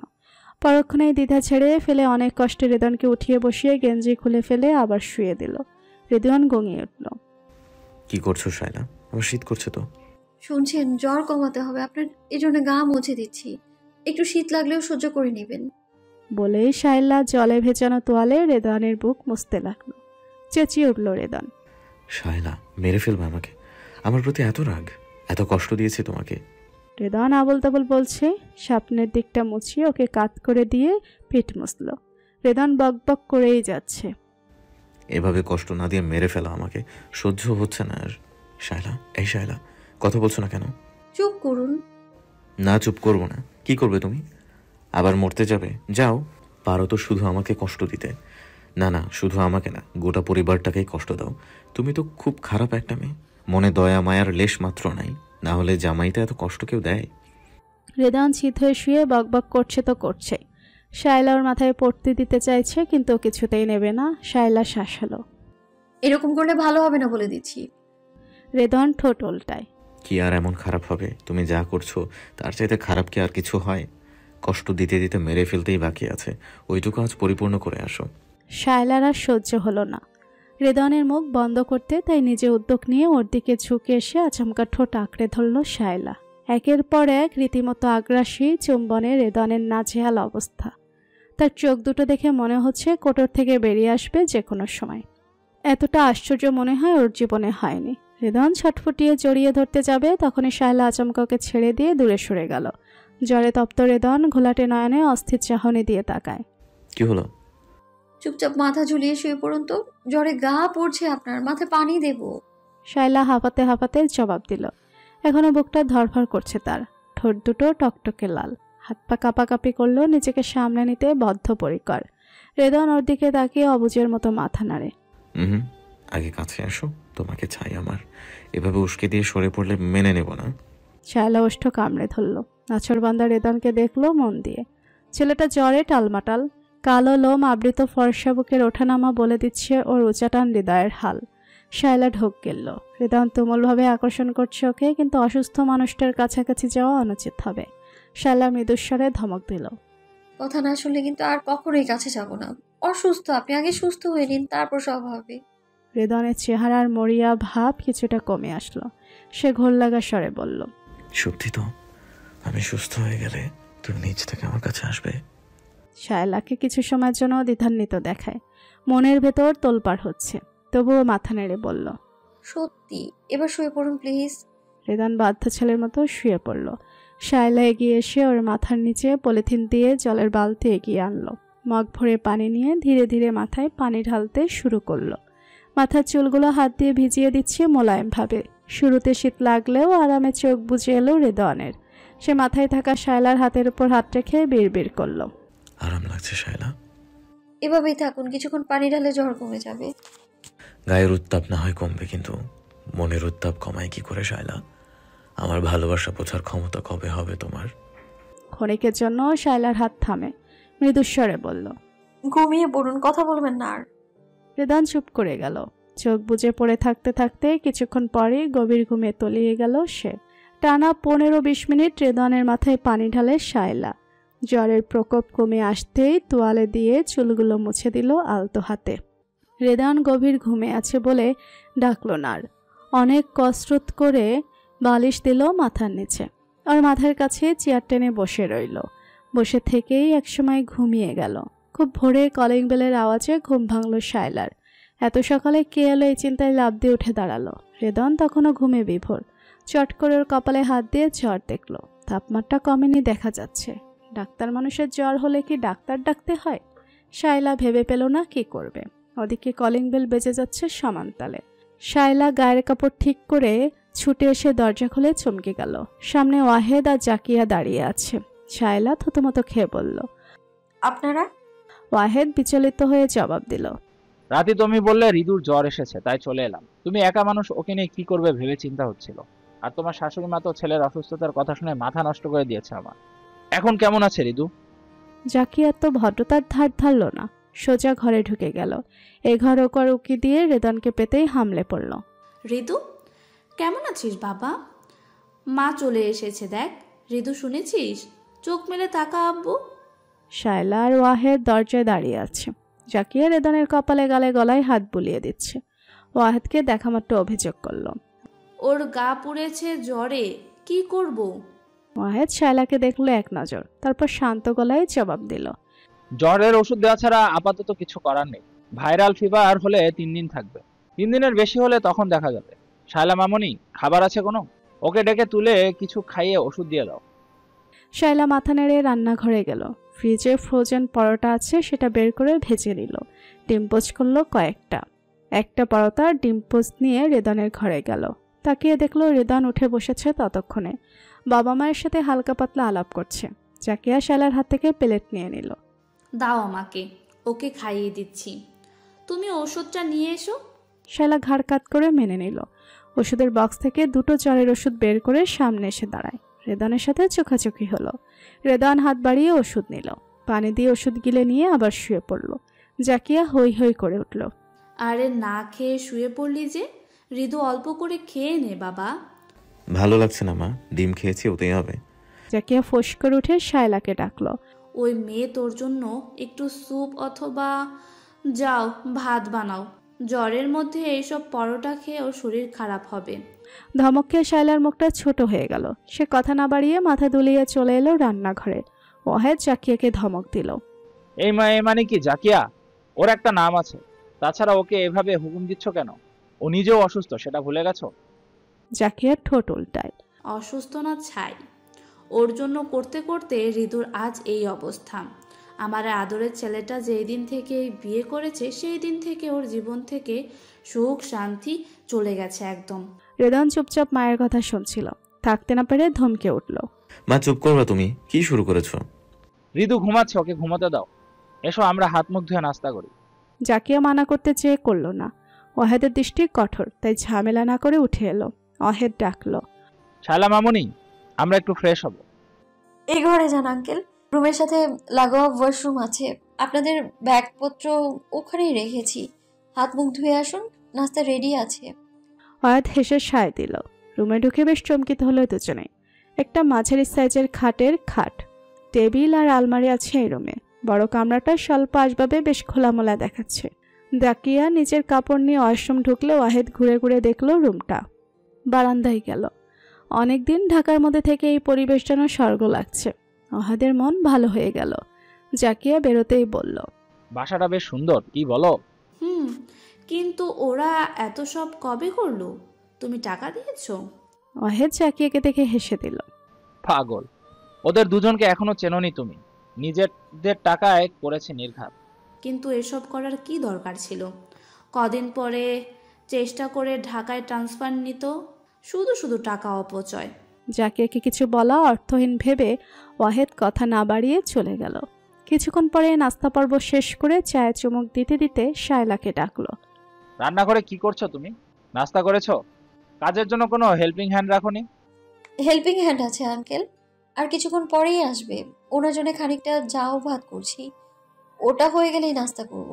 পরক্ষণেই দ্বিধা ছেড়ে ফেলে অনেক কষ্টে রেদনকে উঠিয়ে বসিয়ে গেঞ্জি খুলে ফেলে আবার শুয়ে দিল। রেদন গঙিয়ে উঠল। কি করছো শায়লা? আমার শীত করছে তো। শুনছেন, জ্বর কমাতে হবে আপনার, এজন্য গা মুছে দিচ্ছি, একটু শীত লাগলেও সহ্য করে নেবেন। বলেই শায়লা জলে ভেজানো তোয়ালে রেদনের বুক মুছতে লাগলো। চেঁচিয়ে উঠল রেদন। শায়লা, মেরে ফেলবে আমাকে? আমার প্রতি এত রাগ, এত কষ্ট দিয়েছি তোমাকে? রেদন আবল তাবল বলছে। সামনের দিকটা মুছিয়ে ওকে কাত করে দিয়ে পিঠ মুছল। রেদন বকবক করেই যাচ্ছে। এভাবে কষ্ট না দিয়ে মেরে ফেলা আমাকে সহ্য হচ্ছে না আর। শায়লা, এই শায়লা, কথা বলছো না কেন? চুপ করুন। না, চুপ করবো না। কি করবে তুমি? আবার মরতে যাবে? যাও, পারো তো শুধু আমাকে কষ্ট দিতে। না না, শুধু আমাকে না, গোটা পরিবারটাকেই কষ্ট দাও। তুমি তো খুব খারাপ একটা মেয়ে, মনে দয়া মায়ার লেশ মাত্র নাই। না হলে জামাইতে এত কষ্ট কেউ দেয়? রেদন শীত হয়ে শুয়ে বকবক করছে তো করছে। শায়লা ওর মাথায় পড়তে দিতে চাইছে, কিন্তু কিছুতেই নেবে না। শায়লা শাসালো। এরকম করলে ভালো হবে না বলে দিচ্ছি। রেদন ঠোঁট উল্টায়। কি আর এমন খারাপ হবে? তুমি যা করছো তার চাইতে খারাপ কি আর কিছু হয়? কষ্ট দিতে দিতে মেরে ফেলতেই বাকি আছে, ওইটুকু আজ পরিপূর্ণ করে আসো। শায়লার আর সহ্য হলো না রেদনের মুখ বন্ধ করতে, তাই নিজে উদ্যোগ নিয়ে ওর দিকে ঝুঁকে এসে আচমকা ঠোঁট আঁকড়ে ধরল শায়লা। একের পর এক রীতিমতো আগ্রাসী চুম্বনে রেদনের নাজেহাল অবস্থা। তার চোখ দুটো দেখে মনে হচ্ছে কোটর থেকে বেরিয়ে আসবে যে কোনো সময়। এতটা আশ্চর্য মনে হয় ওর জীবনে হয়নি। রেদন ছটফটিয়ে জড়িয়ে ধরতে যাবে, তখনই শায়লা আচমকা ওকে ছেড়ে দিয়ে দূরে সরে গেল। জ্বরে তপ্ত রেদন ঘোলাটে নয়নে অস্থির চাহনি দিয়ে তাকায়। কি হলো? চুপচাপ মাথা ঝুলিয়ে শুয়ে পড়ুন তো, জ্বরে গা পড়ছে আপনার, মাথায় পানি দেব। শায়লা হাঁপাতে হাঁপাতে জবাব দিল। এখনো বুকটা ধড়ফড় করছে তার, ঠোঁট দুটো টকটকে লাল। হাত পা কাঁপাকাঁপি করলেও নিজেকে সামলে নিতে বদ্ধপরিকর। রেদন ওর দিকে তাকিয়ে অবুঝের মতো মাথা নাড়ে। আগে কাছে আসো, তোমাকে চাই আমার। এভাবে উস্কে দিয়ে সরে পড়লে মেনে নেব না। শায়লা ওষ্ঠ কামড়ে ধরল। নাছরবান্দা রেদনকে দেখলো মন দিয়ে। ছেলেটা জ্বরে টালমাটাল, কালো লোম আবৃত ফর্সা বুকের ওঠানামা বলে দিচ্ছে ওর উচাটান হৃদয়ের হাল। শায়লা ঢোক গেল। রেদন তুমুলভাবে আকর্ষণ করছে ওকে, কিন্তু অসুস্থ মানুষটার কাছাকাছি যাওয়া অনুচিত হবে। শায়লা মৃদুস্বরে ধমক দিল। কথা না শুনলে কিন্তু আর কখনোই কাছে যাব না। অসুস্থ, আপনি আগে সুস্থ হয়ে নিন, তারপর সব হবে। রেদনের চেহারার মরিয়া ভাব কিছুটা কমে আসলো। সে ঘোর লাগা স্বরে বলল, সত্যি তো? আমি সুস্থ হয়ে গেলে তুমি নিজ থেকে আমার কাছে আসবে? শায়লাকে কিছু সময়ের জন্য দ্বিধান্বিত দেখায়। মনের ভেতর তোলপাড় হচ্ছে, তবুও মাথা নেড়ে বলল, সত্যি। এবার শুয়ে পড়ুন প্লিজ। রেদন বাধ্য ছেলের মতো শুয়ে পড়ল। শায়লা এগিয়ে এসে ওর মাথার নিচে পলিথিন দিয়ে জলের বালতি এগিয়ে আনলো। মগ ভরে পানি নিয়ে ধীরে ধীরে মাথায় পানি ঢালতে শুরু করলো। মাথার চুলগুলো হাত দিয়ে ভিজিয়ে দিচ্ছে মোলায়েমভাবে। শুরুতে শীত লাগলেও আরামে চোখ বুজে এলো রেদনের। সে মাথায় থাকা শায়লার হাতের উপর হাত রেখে বিড়বিড় করলো, আরাম লাগছে শায়লা? এভাবেই থাকুন, কিছুক্ষণ পানি ঢালে জ্বর কমে যাবে। গায়ের উত্তাপ না হয় কমবে, কিন্তু মনের উত্তাপ কমায় কি করে শায়লা? আমার ভালোবাসা বোঝার ক্ষমতা কবে হবে তোমার? ক্ষণিকের জন্য শায়লার হাত থামে, মৃদুস্বরে বলল, ঘুমিয়ে পড়ুন, কথা বলবেন না আর। রেদন চুপ করে গেল। চোখ বুজে পড়ে থাকতে থাকতে কিছুক্ষণ পরে গভীর ঘুমে তলিয়ে গেল সে। টানা 15-20 মিনিট রেদনের মাথায় পানি ঢালে শায়লা। জ্বরের প্রকোপ কমে আসতেই তোয়ালে দিয়ে চুলগুলো মুছে দিল আলতো হাতে। রেদন গভীর ঘুমে আছে বলে ডাকলো না আর। অনেক কসরত করে বালিশ দিল মাথার নিচে। ওর মাথার কাছে চেয়ার টেনে বসে রইল। বসে থেকেই একসময় ঘুমিয়ে গেল। খুব ভোরে কলিং বেলের আওয়াজে ঘুম ভাঙল শায়লার। এত সকালে কে এলো এই চিন্তায় লাফ দিয়ে উঠে দাঁড়ালো। রেদন তখনও ঘুমে বিভোর। চট করে ওর কপালে হাত দিয়ে জ্বর দেখলো। তাপমাত্রা কমেনি দেখা যাচ্ছে। ডাক্তার মানুষের জ্বর হলে কি ডাক্তার ডাকতে হয়? শায়লা ভেবে পেল না কি করবে। ওদিকে কলিং বেল বেজে যাচ্ছে সমান তালে। শায়লা গায়ের কাপড় ঠিক করে ছুটে এসে দরজা খুলে চমকে গেল। সামনে ওয়াহেদ আর জাকিয়া দাঁড়িয়ে আছে। শায়লা থতমত খেয়ে বলল, আপনারা? ওয়াহেদ বিচলিত হয়ে জবাব দিল, রাতে তুমি বললে রিদুর জ্বর এসেছে, তাই চলে এলাম। তুমি একা মানুষ, ওকে নিয়ে কি করবে ভেবে চিন্তা হচ্ছিল। আর তোমার শাশুড়ি মা তো ছেলের অসুস্থতার কথা শুনে মাথা নষ্ট করে দিয়েছে আমার। এখন কেমন আছে রিদু? জাকিয়া তো ভদ্রতার ধার ধারল না, সোজা ঘরে ঢুকে গেল। এ ঘর ও ঘর উকি দিয়ে রেদনকে পেতেই হামলে পড়ল। ঋতু, কেমন আছিস বাবা? মা চলে এসেছে দেখ। ঋতু, শুনেছিস? চোখ মেলে তাকা আব্বু। শায়লা আর ওয়াহেদ দরজায় দাঁড়িয়ে আছে। জাকিয়া রেদনের কপালে গালে গলায় হাত বুলিয়ে দিচ্ছে। ওয়াহেদকে দেখামাত্র অভিযোগ করল, ওর গা পুড়েছে জ্বরে, কি করব? ওয়াহেদ শায়লাকে দেখলো এক নজর, তারপর শান্ত গলায় জবাব দিল, জ্বরের ওষুধ দেওয়া ছাড়া আপাতত কিছু করার নেই। ভাইরাল ফিভার হলে 3 দিন থাকবে, 3 দিনের বেশি হলে তখন দেখা যাবে। শায়লা মামনি, খাবার আছে কোনো? ওকে ডেকে তুলে কিছু খাইয়ে ওষুধ দিয়ে দাও। শায়লা মাথা নেড়ে রান্নাঘরে গেল। ফ্রিজে ফ্রোজেন পরোটা আছে, সেটা বের করে ভেজে নিল। ডিম পোচ করলো কয়েকটা। একটা পরোটা ডিম পোচ নিয়ে রেদনের ঘরে গেল। তাকিয়ে দেখলো রেদন উঠে বসেছে ততক্ষণে। বাবা মায়ের সাথে হালকা পাতলা আলাপ করছে। জাকিয়া শায়লার হাত থেকে প্লেট নিয়ে নিল। দাও আমাকে, ওকে খাইয়ে দিচ্ছি। তুমি ওষুধটা নিয়ে এসো। শায়লা ঘাড় কাত করে মেনে নিল। ওষুধের বক্স থেকে 2টো জ্বরের ওষুধ বের করে সামনে এসে দাঁড়ায়। রেদনের সাথে চোখাচোখি হলো। রেদন হাত বাড়িয়ে ওষুধ নিল। পানি দিয়ে ওষুধ গিলে নিয়ে আবার শুয়ে পড়ল। জাকিয়া হই হই করে উঠল, আরে না খেয়ে শুয়ে পড়লি যে? ঋতু, অল্প করে খেয়ে নে বাবা। ভালো লাগছে না মা, ডিম খেয়েছি, ওতেই হবে। জাকিয়া ফোঁস করে উঠে শায়লাকে ডাকলো, ওই মেয়ে তোর জন্য একটু স্যুপ অথবা যাও ভাত বানাও। জ্বরের মধ্যে এইসব পরোটা খেয়ে ওর শরীর খারাপ হবে। ধমক খেয়ে শায়লার মুখটা ছোট হয়ে গেল। সে কথা না বাড়িয়ে মাথা দুলিয়ে চলে এলো রান্নাঘরে। ওয়াহেদ জাকিয়াকে ধমক দিল, এই মানে কি জাকিয়া? ওর একটা নাম আছে। তাছাড়া ওকে এভাবে হুকুম দিচ্ছ কেন? ও নিজেও অসুস্থ, সেটা ভুলে গেছো? জাকিয়ার ঠোঁট উল্টায়, অসুস্থ না ছাই, ওর জন্য করতে করতে ঋতুর আজ এই অবস্থা। আমার আদরের ছেলেটা যেই দিন থেকে বিয়ে করেছে সেই দিন থেকে ওর জীবন থেকে সুখ শান্তি চলে গেছে একদম। রেদন চুপচাপ মায়ের কথা শুনছিল। থাকতে না পেরে ধমকে উঠল, মা চুপ করবে তুমি? কি শুরু করেছো? ঋতু ঘুমাচ্ছে, ওকে ঘুমাতে দাও। এসো আমরা হাত মুখ ধুয়ে নাস্তা করি। জাকিয়া মানা করতে চেয়ে করল না। ওয়াহেদের দৃষ্টি কঠোর, তাই ঝামেলা না করে উঠে এলো। ওয়াহেদ ডাকলো, শায়লা মামনি, আমরা একটু ফ্রেশ হব। এই ঘরে যান আঙ্কেল, রুমের সাথে লাগোয়া ওয়াশরুম আছে। আপনাদের ব্যাগপত্র ওখানেই রেখেছি। হাত মুখ ধুয়ে আসুন, নাস্তা রেডি আছে। ওয়াহেদ হেসে সায় দিল। রুমে ঢুকে বেশ চমকিত হলো দুজনেই। একটা মাঝারি সাইজের খাটের খাট, টেবিল আর আলমারি আছে এই রুমে। বড় কামরাটা স্বল্প আসবাবে বেশ খোলামোলা দেখাচ্ছে। জাকিয়া নিজের কাপড় নিয়ে ওয়াশরুম ঢুকলে ওয়াহেদ ঘুরে ঘুরে দেখলো রুমটা। বারান্দায় গেল। অনেকদিন ঢাকার মধ্যে থেকে এই পরিবেশ যেন স্বর্গ লাগছে। ওয়াহেদের মন ভালো হয়ে গেল। জাকিয়া বেরোতেই বলল, বাসাটা বেশ সুন্দর, কি বলো? কিন্তু ওরা এত সব কবে করলো? তুমি টাকা দিয়েছো? ওয়াহেদ জাকিয়াকে দেখে হেসে দিল, পাগল, ওদের দুজনকে এখনো চেনোনি তুমি। নিজেদের টাকায় করেছে নির্ঘাত। কিন্তু এসব করার কি দরকার ছিল? কদিন পরে চেষ্টা করে ঢাকায় ট্রান্সফার নিত। শুধু শুধু টাকা অপচয়। জাকিয়াকে কিছু বলা অর্থহীন ভেবে ওয়াহেদ কথা না বাড়িয়ে চলে গেল। কিছুক্ষণ পরে নাস্তা পর্ব শেষ করে চায়ে চুমুক দিতে দিতে শায়লাকে ডাকলো, রান্নাঘরে কি করছো তুমি? নাস্তা করেছো? কাজের জন্য কোনো হেল্পিং হ্যান্ড রাখোনি? হেল্পিং হ্যান্ড আছে আঙ্কেল, আর কিছুক্ষণ পরেই আসবে। ওনার জন্য খানিকটা যাও ভাত করছি, ওটা হয়ে গেলেই নাস্তা করব।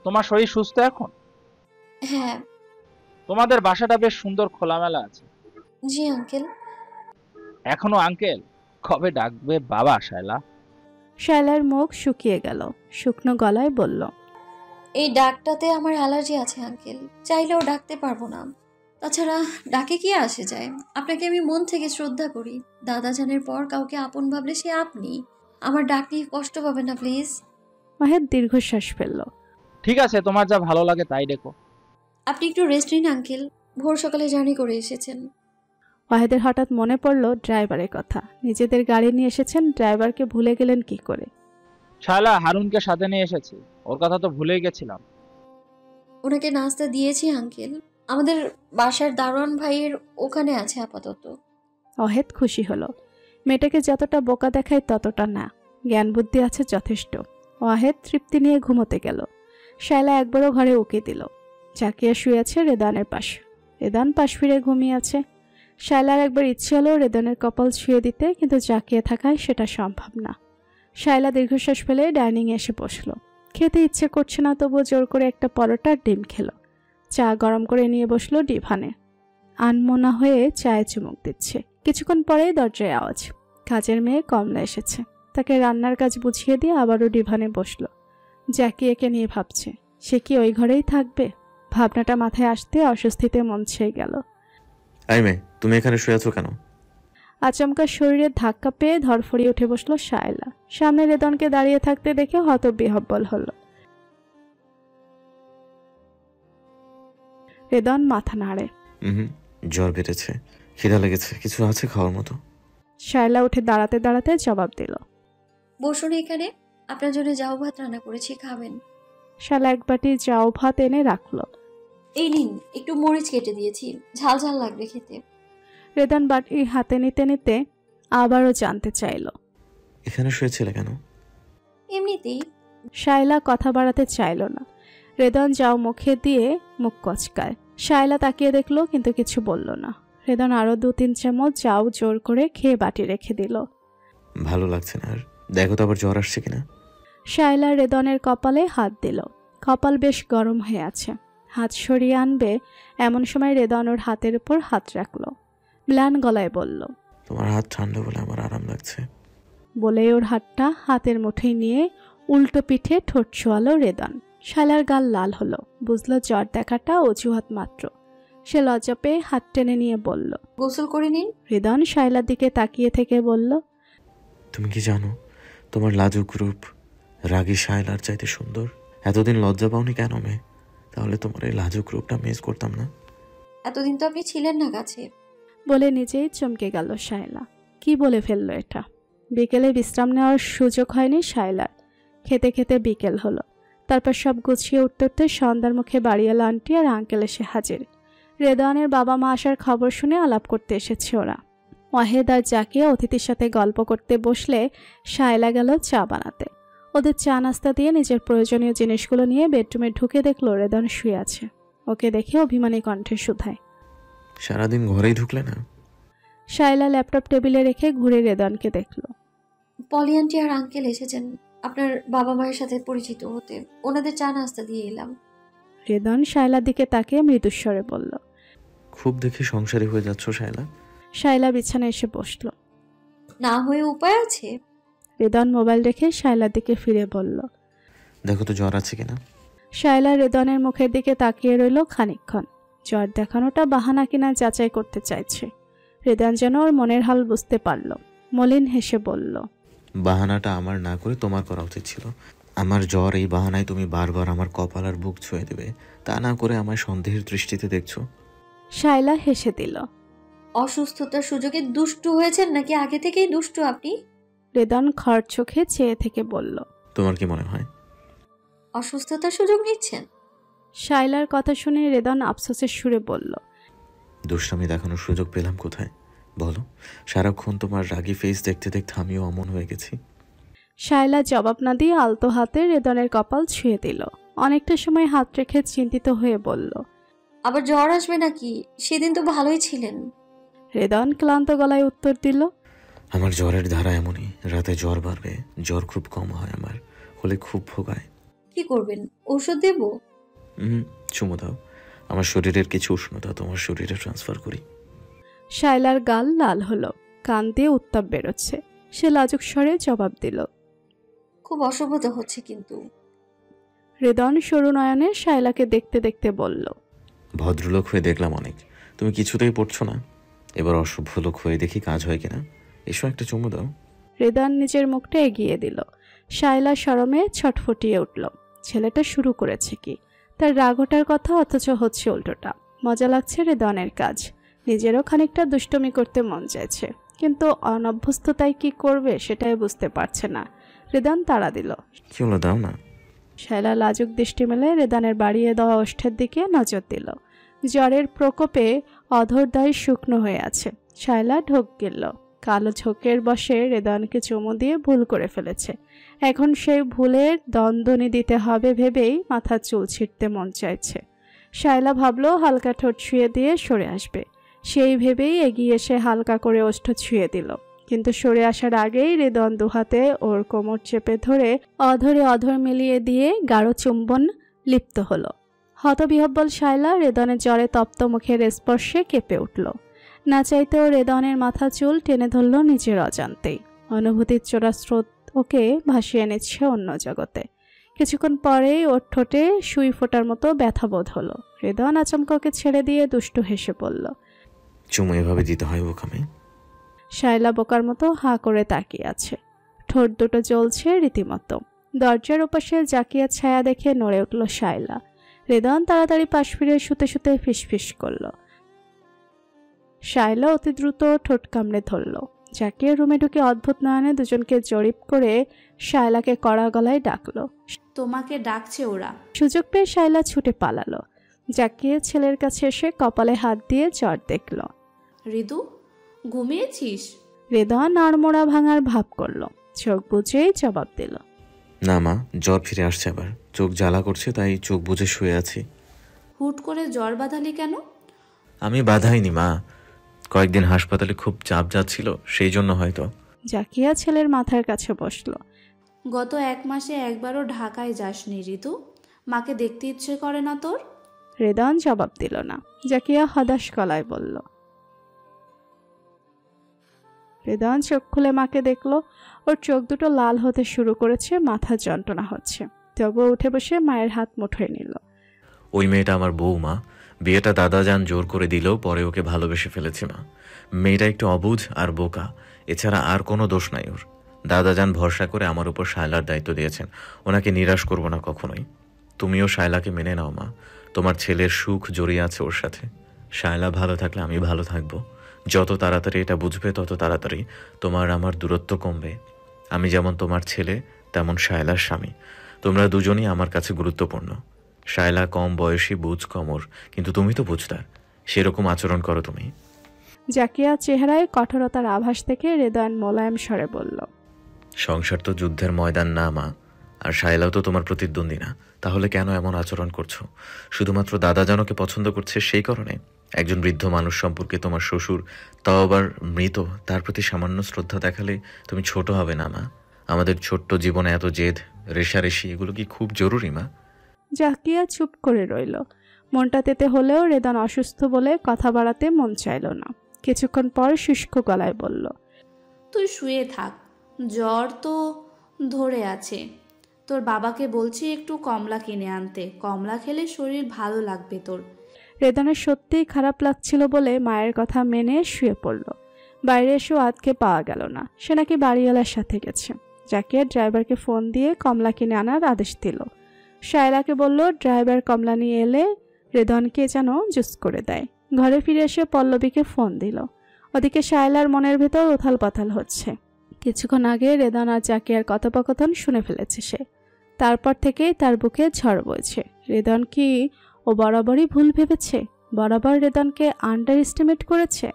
তোমার শরীর সুস্থ এখন? হ্যাঁ। তোমাদের বাসাটা বেশ সুন্দর, খোলামেলা আছে। জি আঙ্কেল। এখনো আঙ্কেল? কবে ডাকবে বাবা শায়লা? শায়লার মুখ শুকিয়ে গেল। শুকনো গলায় বলল, এই ডাকটাতে আমার অ্যালার্জি আছে আঙ্কেল, চাইলেও ডাকতে পারবো না। তাছাড়া ডাকে কি আসে যায়? আপনাকে আমি মন থেকে শ্রদ্ধা করি। দাদাজানের পর কাউকে আপন ভাবলে সে আপনি। আমার ডাক নিয়ে কষ্ট পাবে না প্লিজ। ওয়াহেদ দীর্ঘশ্বাস ফেলল। ঠিক আছে, তোমার যা ভালো লাগে তাই ডেকো। আপনি একটু রেস্ট নিন আঙ্কেল, ভোর সকালে জার্নি করে এসেছেন। ওয়াহেদের হঠাৎ মনে পড়ল ড্রাইভারের কথা। নিজেদের গাড়ি নিয়ে এসেছেন, ড্রাইভারকে ভুলে গেলেন কি করে? শায়লা, হারুনকে সাথে নিয়ে এসেছি, ওর কথা তো ভুলেই গেছিলাম। ওনাকে নাস্তা দিয়েছি আঙ্কেল, আমাদের বাসার দারোয়ান ভাইয়ের ওখানে আছে আপাতত। ওয়াহেদ খুশি হলো। মেয়েটাকে যতটা বোকা দেখায় ততটা না, জ্ঞান বুদ্ধি আছে যথেষ্ট। ওয়াহেদ তৃপ্তি নিয়ে ঘুমোতে গেল। শায়লা একবারও ঘরে উকি দিল। জাকিয়া শুয়ে আছে রেদানের পাশে। রেদান পাশ ফিরে ঘুমিয়ে আছে। শায়লার একবার ইচ্ছে হলো রেদানের কপাল ছুঁয়ে দিতে, কিন্তু জাকিয়ে থাকায় সেটা সম্ভব না। শায়লা দীর্ঘশ্বাস ফেলে ডাইনিংয়ে এসে বসলো। খেতে ইচ্ছে করছে না, তবুও জোর করে একটা পরোটা আর ডিম খেলো। চা গরম করে নিয়ে বসলো ডিভানে। আনমনা হয়ে চায়ে চুমুক দিচ্ছে। কিছুক্ষণ পরেই দরজায় আওয়াজ। কাজের মেয়ে কমলা এসেছে। তাকে রান্নার কাজ বুঝিয়ে দিয়ে আবারও ডিভানে বসলো। জাকিয়াকে নিয়ে ভাবছে, সে কি ওই ঘরেই থাকবে? ভাবনাটা মাথায় আসতে অস্বস্তিতে মন ছেয়ে গেল। আই মে, তুমি এখানে শুয়ে আছো কেন? আচমকা শরীরে ধাক্কা পেয়ে ধরফড়িয়ে উঠে বসলো শায়লা। সামনে রেদনকে দাঁড়িয়ে থাকতে দেখে হতবিহ্বল হলো। রেদন মাথা নাড়ে। জ্বর বেড়েছে, খিদা লেগেছে, কিছু আছে খাওয়ার মতো? শায়লা উঠে দাঁড়াতে দাঁড়াতে জবাব দিল। বসুন এখানে, আপনার জন্য যাও ভাত রান্না করেছি, খাবেন। শালা এক বাটি যাও ভাত এনে রাখলো। এই নিন, একটু মরিচ কেটে দিয়েছি, ঝাল ঝাল লাগবে খেতে। রেদন বাটি হাতে নিতে নিতে আবারও জানতে চাইল, এখানে শুয়েছিলে কেন? এমনিতেই। শায়লা কথা বাড়াতে চাইল না। রেদন যাও মুখে দিয়ে মুখ কচকায়। শায়লা তাকিয়ে দেখলো, কিন্তু কিছু বলল না। রেদন আরো 2-3 চামচ যাও জোর করে খেয়ে বাটি রেখে দিল। ভালো লাগছে না, আর দেখো তো আবার জ্বর আসছে কিনা। শায়লা রেদনের কপালে হাত দিল। কপাল বেশ গরম হয়ে আছে। হাত সরিয়ে আনবে এমন সময় রেদন ওর হাতের উপর হাত রাখলো। ম্লান গলায় বলল, তোমার হাত ঠান্ডা বলে আমার আরাম লাগছে। বলে ওর হাতটা হাতের মুঠোয় নিয়ে উল্টো পিঠে ঠোঁট ছোয়ালো রেদন। শালার গাল লাল হলো। বুঝলো জ্বর দেখাটা অজুহাত মাত্র। সে লজ্জা পেয়ে হাত টেনে নিয়ে বলল, গোসল করে নিন। রেদন শায়লার দিকে তাকিয়ে থেকে বলল, তুমি কি জানো তোমার লাজুক রূপ রাগী শায়লার চাইতে সুন্দর? এতদিন লজ্জা পাওনি কেন মেয়ে? তাহলে তোমার এই লাজুক রূপটা মিস করতাম না? এতদিন তো আপনি ছিলেন না কাছে। বলে নিজেই চমকে গেল শায়লা। কি বলে ফেললো এটা? বিকেলে বিশ্রাম নেওয়ার সুযোগ হয়নি শায়লার। খেতে খেতে বিকেল হলো। তারপর সব গুছিয়ে উঠতে উঠতে সন্ধ্যার মুখে বাড়িওয়ালা আন্টি আর আঙ্কেল এসে হাজির। রেদওয়ানের বাবা মা আসার খবর শুনে আলাপ করতে এসেছে ওরা। ওয়াহেদ আর জাকিয়া অতিথির সাথে গল্প করতে বসলে শায়লা গেল চা বানাতে। ওদের চা নাস্তা দিয়ে নিজের প্রয়োজনীয় জিনিসগুলো নিয়ে বেডরুমে ঢুকে দেখলো রেদন শুয়ে আছে। ওকে দেখে অভিমানী কণ্ঠে শুধায়, সারাদিন ঘরেই ঢুকলে না? শায়লা ল্যাপটপ টেবিলে রেখে ঘুরে রেদনকে দেখলো। পলি আন্টি আর আঙ্কেল এসেছেন আপনার বাবা মায়ের সাথে পরিচিত হতে, ওনাদের চা নাস্তা দিয়ে এলাম। রেদন শায়লার দিকে তাকিয়ে মৃদুস্বরে বলল, খুব দেখি সংসারী হয়ে যাচ্ছ শায়লা। শায়লা বিছানায় এসে বসলো। না হয়ে উপায় আছে? রেদন মোবাইল রেখে শায়লার দিকে ফিরে বলল, দেখো তো জ্বর আছে কিনা। শায়লা রেদনের মুখের দিকে তাকিয়ে রইল খানিকক্ষণ। জ্বর দেখানোটা বাহানা কিনা যাচাই করতে চাইছে। রেদন যেন ওর মনের হাল বুঝতে পারল। মলিন হেসে বলল, বাহানাটা আমার না করে তোমার করা উচিত ছিল। আমার জ্বর, এই বাহানায় তুমি বারবার আমার কপাল আর বুক ছুঁয়ে দেবে, তা না করে আমায় সন্দেহের দৃষ্টিতে দেখছো। শায়লা হেসে দিল। অসুস্থতার সুযোগে দুষ্টু হয়েছেন নাকি আগে থেকেই দুষ্টু আপনি? রেদন খড় চোখে চেয়ে থেকে বলল, তোমার কি মনে হয় অসুস্থতার সুযোগ নিচ্ছেন? শায়লার কথা শুনে রেদন আফসোসের সুরে বলল, দুষ্টামি দেখানোর সুযোগ পেলাম কোথায় বলো? সারাক্ষণ তোমার রাগী ফেস দেখতে দেখতে আমিও অমন হয়ে গেছি। শায়লা জবাব না দিয়ে আলতো হাতে রেদনের কপাল ছুঁয়ে দিল। অনেকটা সময় হাত রেখে চিন্তিত হয়ে বলল, আবার জ্বর আসবে নাকি? সেদিন তো ভালোই ছিলেন। রেদন ক্লান্ত গলায় উত্তর দিল, আমার জ্বরের ধারা এমনই, রাতে জ্বর বাড়বে, জ্বর খুব কম হয়, আমার হলে খুব ভোগায়। কি করবেন, ঔষধ দেব? চুমু দাও, আমার শরীরের কিছু উষ্ণতা তোমার শরীরে ট্রান্সফার করি। শায়লার গাল লাল হলো, কান দিয়ে উত্তাপ বেরোচ্ছে। সে লাজুক স্বরে জবাব দিল, খুব অসুবিধা হচ্ছে কিন্তু। রেদন সরু নয়নে শায়লাকে দেখতে দেখতে বলল, ভদ্রলোক হয়ে দেখলাম অনেক, তুমি কিছুতেই পড়ছো না, এবার অসভ্য লোক হয়ে দেখি কাজ হয় কিনা। এসো একটা চুমু দাও। রেদন নিজের মুখটা এগিয়ে দিল। শায়লা শরমে ছটফটিয়ে উঠল। ছেলেটা শুরু করেছে কি, তার রাগ ওঠার কথা অথচ হচ্ছে উল্টোটা। মজা লাগছে রেদনের কাজ, নিজেরও খানিকটা দুষ্টমি করতে মন চাইছে, কিন্তু অনভ্যস্ততায় কি করবে সেটাই বুঝতে পারছে না। রেদন তাড়া দিল। কি হলো, দাও না। শায়লা লাজুক দৃষ্টি মেলে রেদানের বাড়িয়ে দেওয়া ওষ্ঠের দিকে নজর দিল। জ্বরের প্রকোপে অধরদ্বয় শুকনো হয়ে আছে। শায়লা ঢোক গিলল। কালো ঝোঁকের বসে রেদানকে চুমু দিয়ে ভুল করে ফেলেছে। এখন সেই ভুলের দন্দনি দিতে হবে ভেবেই মাথার চুল ছিঁড়তে মন চাইছে। শায়লা ভাবল হালকা ঠোঁট ছুঁয়ে দিয়ে সরে আসবে, সেই ভেবেই এগিয়ে এসে হালকা করে ওষ্ঠ ছুঁয়ে দিল। কিন্তু সরে আসার আগেই রেদন দুহাতে ওর কোমর চেপে ধরে অধরে অধর মিলিয়ে দিয়ে গাঢ় চুম্বন লিপ্ত হলো। হতবিহব্বল শায়লা রেদনের জ্বরে তপ্ত মুখের স্পর্শে কেঁপে উঠল। না চাইতেও রেদনের মাথা চুল টেনে ধরল নিজের অজান্তেই। অনুভূতির চোরা স্রোত ওকে ভাসিয়ে নিচ্ছে অন্য জগতে। কিছুক্ষণ পরেই ওর ঠোঁটে সুই ফোটার মতো ব্যথা বোধ হলো। রেদন আচমকা ওকে ছেড়ে দিয়ে দুষ্টু হেসে পড়ল। চুমু এভাবে দিতে হয় বোকামে? শায়লা বোকার মতো হাঁ করে তাকিয়ে আছে, ঠোঁট দুটো জ্বলছে রীতিমতো। দরজার ওপাশে জাকিয়া ছায়া দেখে নড়ে উঠল শায়লা। রেদন তাড়াতাড়ি পাশ ফিরে শুতে শুতে ফিসফিস করল। শায়লা অতি দ্রুত ঠোঁট কামড়ে ধরল। জাকিয়া রুমে ঢুকে অদ্ভুত নয়নে দুজনকে জরিপ করে শায়লাকে কড়া গলায় ডাকলো। তোমাকে ডাকছে ওরা। সুযোগ পেয়ে শায়লা ছুটে পালালো। জাকিয়া ছেলের কাছে এসে কপালে হাত দিয়ে জ্বর দেখল। ঋতু, ঘুমিয়েছিস? রেদন আড়মোড়া ভাঙার ভাব করলো, চোখ বুঝেই জবাব দিল। না মা, জ্বর ফিরে আসছে আবার, চোখ জ্বালা করছে তাই চোখ বুজে শুয়ে আছি। হুট করে জ্বর বাঁধালি কেন? আমি বাধাইনি মা, কয়েকদিন হাসপাতালে খুব চাপ যাচ্ছিল সেই জন্য হয়তো। জাকিয়া ছেলের মাথার কাছে বসলো। গত 1 মাসে একবারও ঢাকায় যাসনি ঋতু? মাকে দেখতে ইচ্ছে করে না তোর? রেদন জবাব দিল না। জাকিয়া হতাশ গলায় বলল। রেদন চোখ খুলে মাকে দেখলো। ওর চোখ দুটো লাল হতে শুরু করেছে, মাথা যন্ত্রণা হচ্ছে। তবুও উঠে বসে মায়ের হাত মুঠোয় নিল। ওই মেয়েটা আমার বউ মা, বিয়েটা দাদাজান জোর করে দিলেও পরে ওকে ভালোবেসে ফেলেছি মা। মেয়েটা একটু অবুঝ আর বোকা, এছাড়া আর কোনো দোষ নাই ওর। দাদাজান ভরসা করে আমার উপর শায়লার দায়িত্ব দিয়েছেন, ওনাকে নিরাশ করব না কখনোই। তুমিও শায়লাকে মেনে নাও মা, তোমার ছেলের সুখ জড়িয়ে আছে ওর সাথে। শায়লা ভালো থাকলে আমি ভালো থাকবো। যত তাড়াতাড়ি এটা বুঝবে তত তাড়াতাড়ি তোমার আমার দূরত্ব কমবে। আমি যেমন তোমার ছেলে তেমন শায়লার স্বামী, তোমরা দুজনই আমার কাছে গুরুত্বপূর্ণ। শায়লা কম বয়সী, বুঝ কমর, কিন্তু তুমি তো বুঝদার, সেরকম আচরণ করো তুমি। জাকিয়া চেহারায় কঠোরতার আভাস থেকে রেদন মোলায়েম স্বরে বলল। সংসার তো যুদ্ধের ময়দান না মা, আর শায়লাও তো তোমার প্রতিদ্বন্দ্বী না, তাহলে কেন এমন আচরণ করছো? শুধুমাত্র দাদাজানকে পছন্দ করছে সেই কারণে? একজন বৃদ্ধ মানুষ সম্পর্কে তোমার শ্বশুর, তাও আবার মৃত, তার প্রতি সামান্য শ্রদ্ধা দেখালে তুমি ছোট হবে না মা? আমাদের ছোট্ট জীবনে এত জেদ, রেশারেশি, এগুলো কি খুব জরুরি মা? জাকিয়া চুপ করে রইল। মনটা তেতে হলেও রেদন অসুস্থ বলে কথা বাড়াতে মন চাইল না। কিছুক্ষণ পর শুষ্ক গলায় বলল। তুই শুয়ে থাক, জ্বর তো ধরে আছে। তোর বাবাকে বলছি একটু কমলা কিনে আনতে, কমলা খেলে শরীর ভালো লাগবে তোর। রেদনের সত্যিই খারাপ লাগছিল বলে মায়ের কথা মেনে শুয়ে পড়ল। বাইরে এসেও আতকে পাওয়া গেল না, সে নাকি বাড়িওয়ালার সাথে গেছে। জাকিয়া ড্রাইভারকে ফোন দিয়ে কমলা কিনে আনার আদেশ দিল। শায়লাকে বলল ড্রাইভার কমলা নিয়ে এলে রেদনকে যেন জুস করে দেয়। ঘরে ফিরে এসে পল্লবীকে ফোন দিল। ওদিকে শায়লার মনের ভেতর উথাল পাথাল হচ্ছে। কিছুক্ষণ আগে রেদন আর জাকিয়ার কথোপকথন শুনে ফেলেছে সে। তারপর থেকেই তার বুকে ঝড় বইছে। রেদন কি ও বরাবরই ভুল ভেবেছে? বরাবর রেদনকে আন্ডার এস্টিমেট করেছে,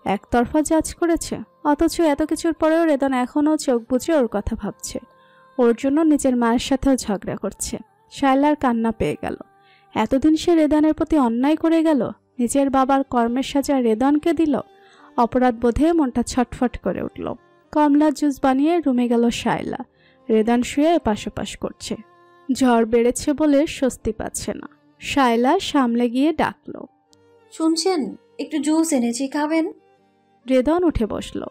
একতরফা জাজ করেছে। অথচ এত কিছুর পরেও রেদন এখনও চোখ বুজে ওর কথা ভাবছে। ওর জন্য নিজের মায়ের সাথেও ঝগড়া করছে। শায়লার কান্না পেয়ে গেল। এতদিন সে রেদনের প্রতি অন্যায় করে গেল, নিজের বাবার কর্মের সাজা রেদনকে দিল। অপরাধ বোধে মনটা ছটফট করে উঠল। কমলা জুস বানিয়ে রুমে গেল শায়লা। রেদন শুয়ে এপাশ ওপাশ করছে। ঝড় বেড়েছে বলে স্বস্তি পাচ্ছে না। শায়লা সামলে গিয়ে ডাকলো। শুনছেন, একটু জুস এনেছি, খাবেন? রেদন উঠে বসলো।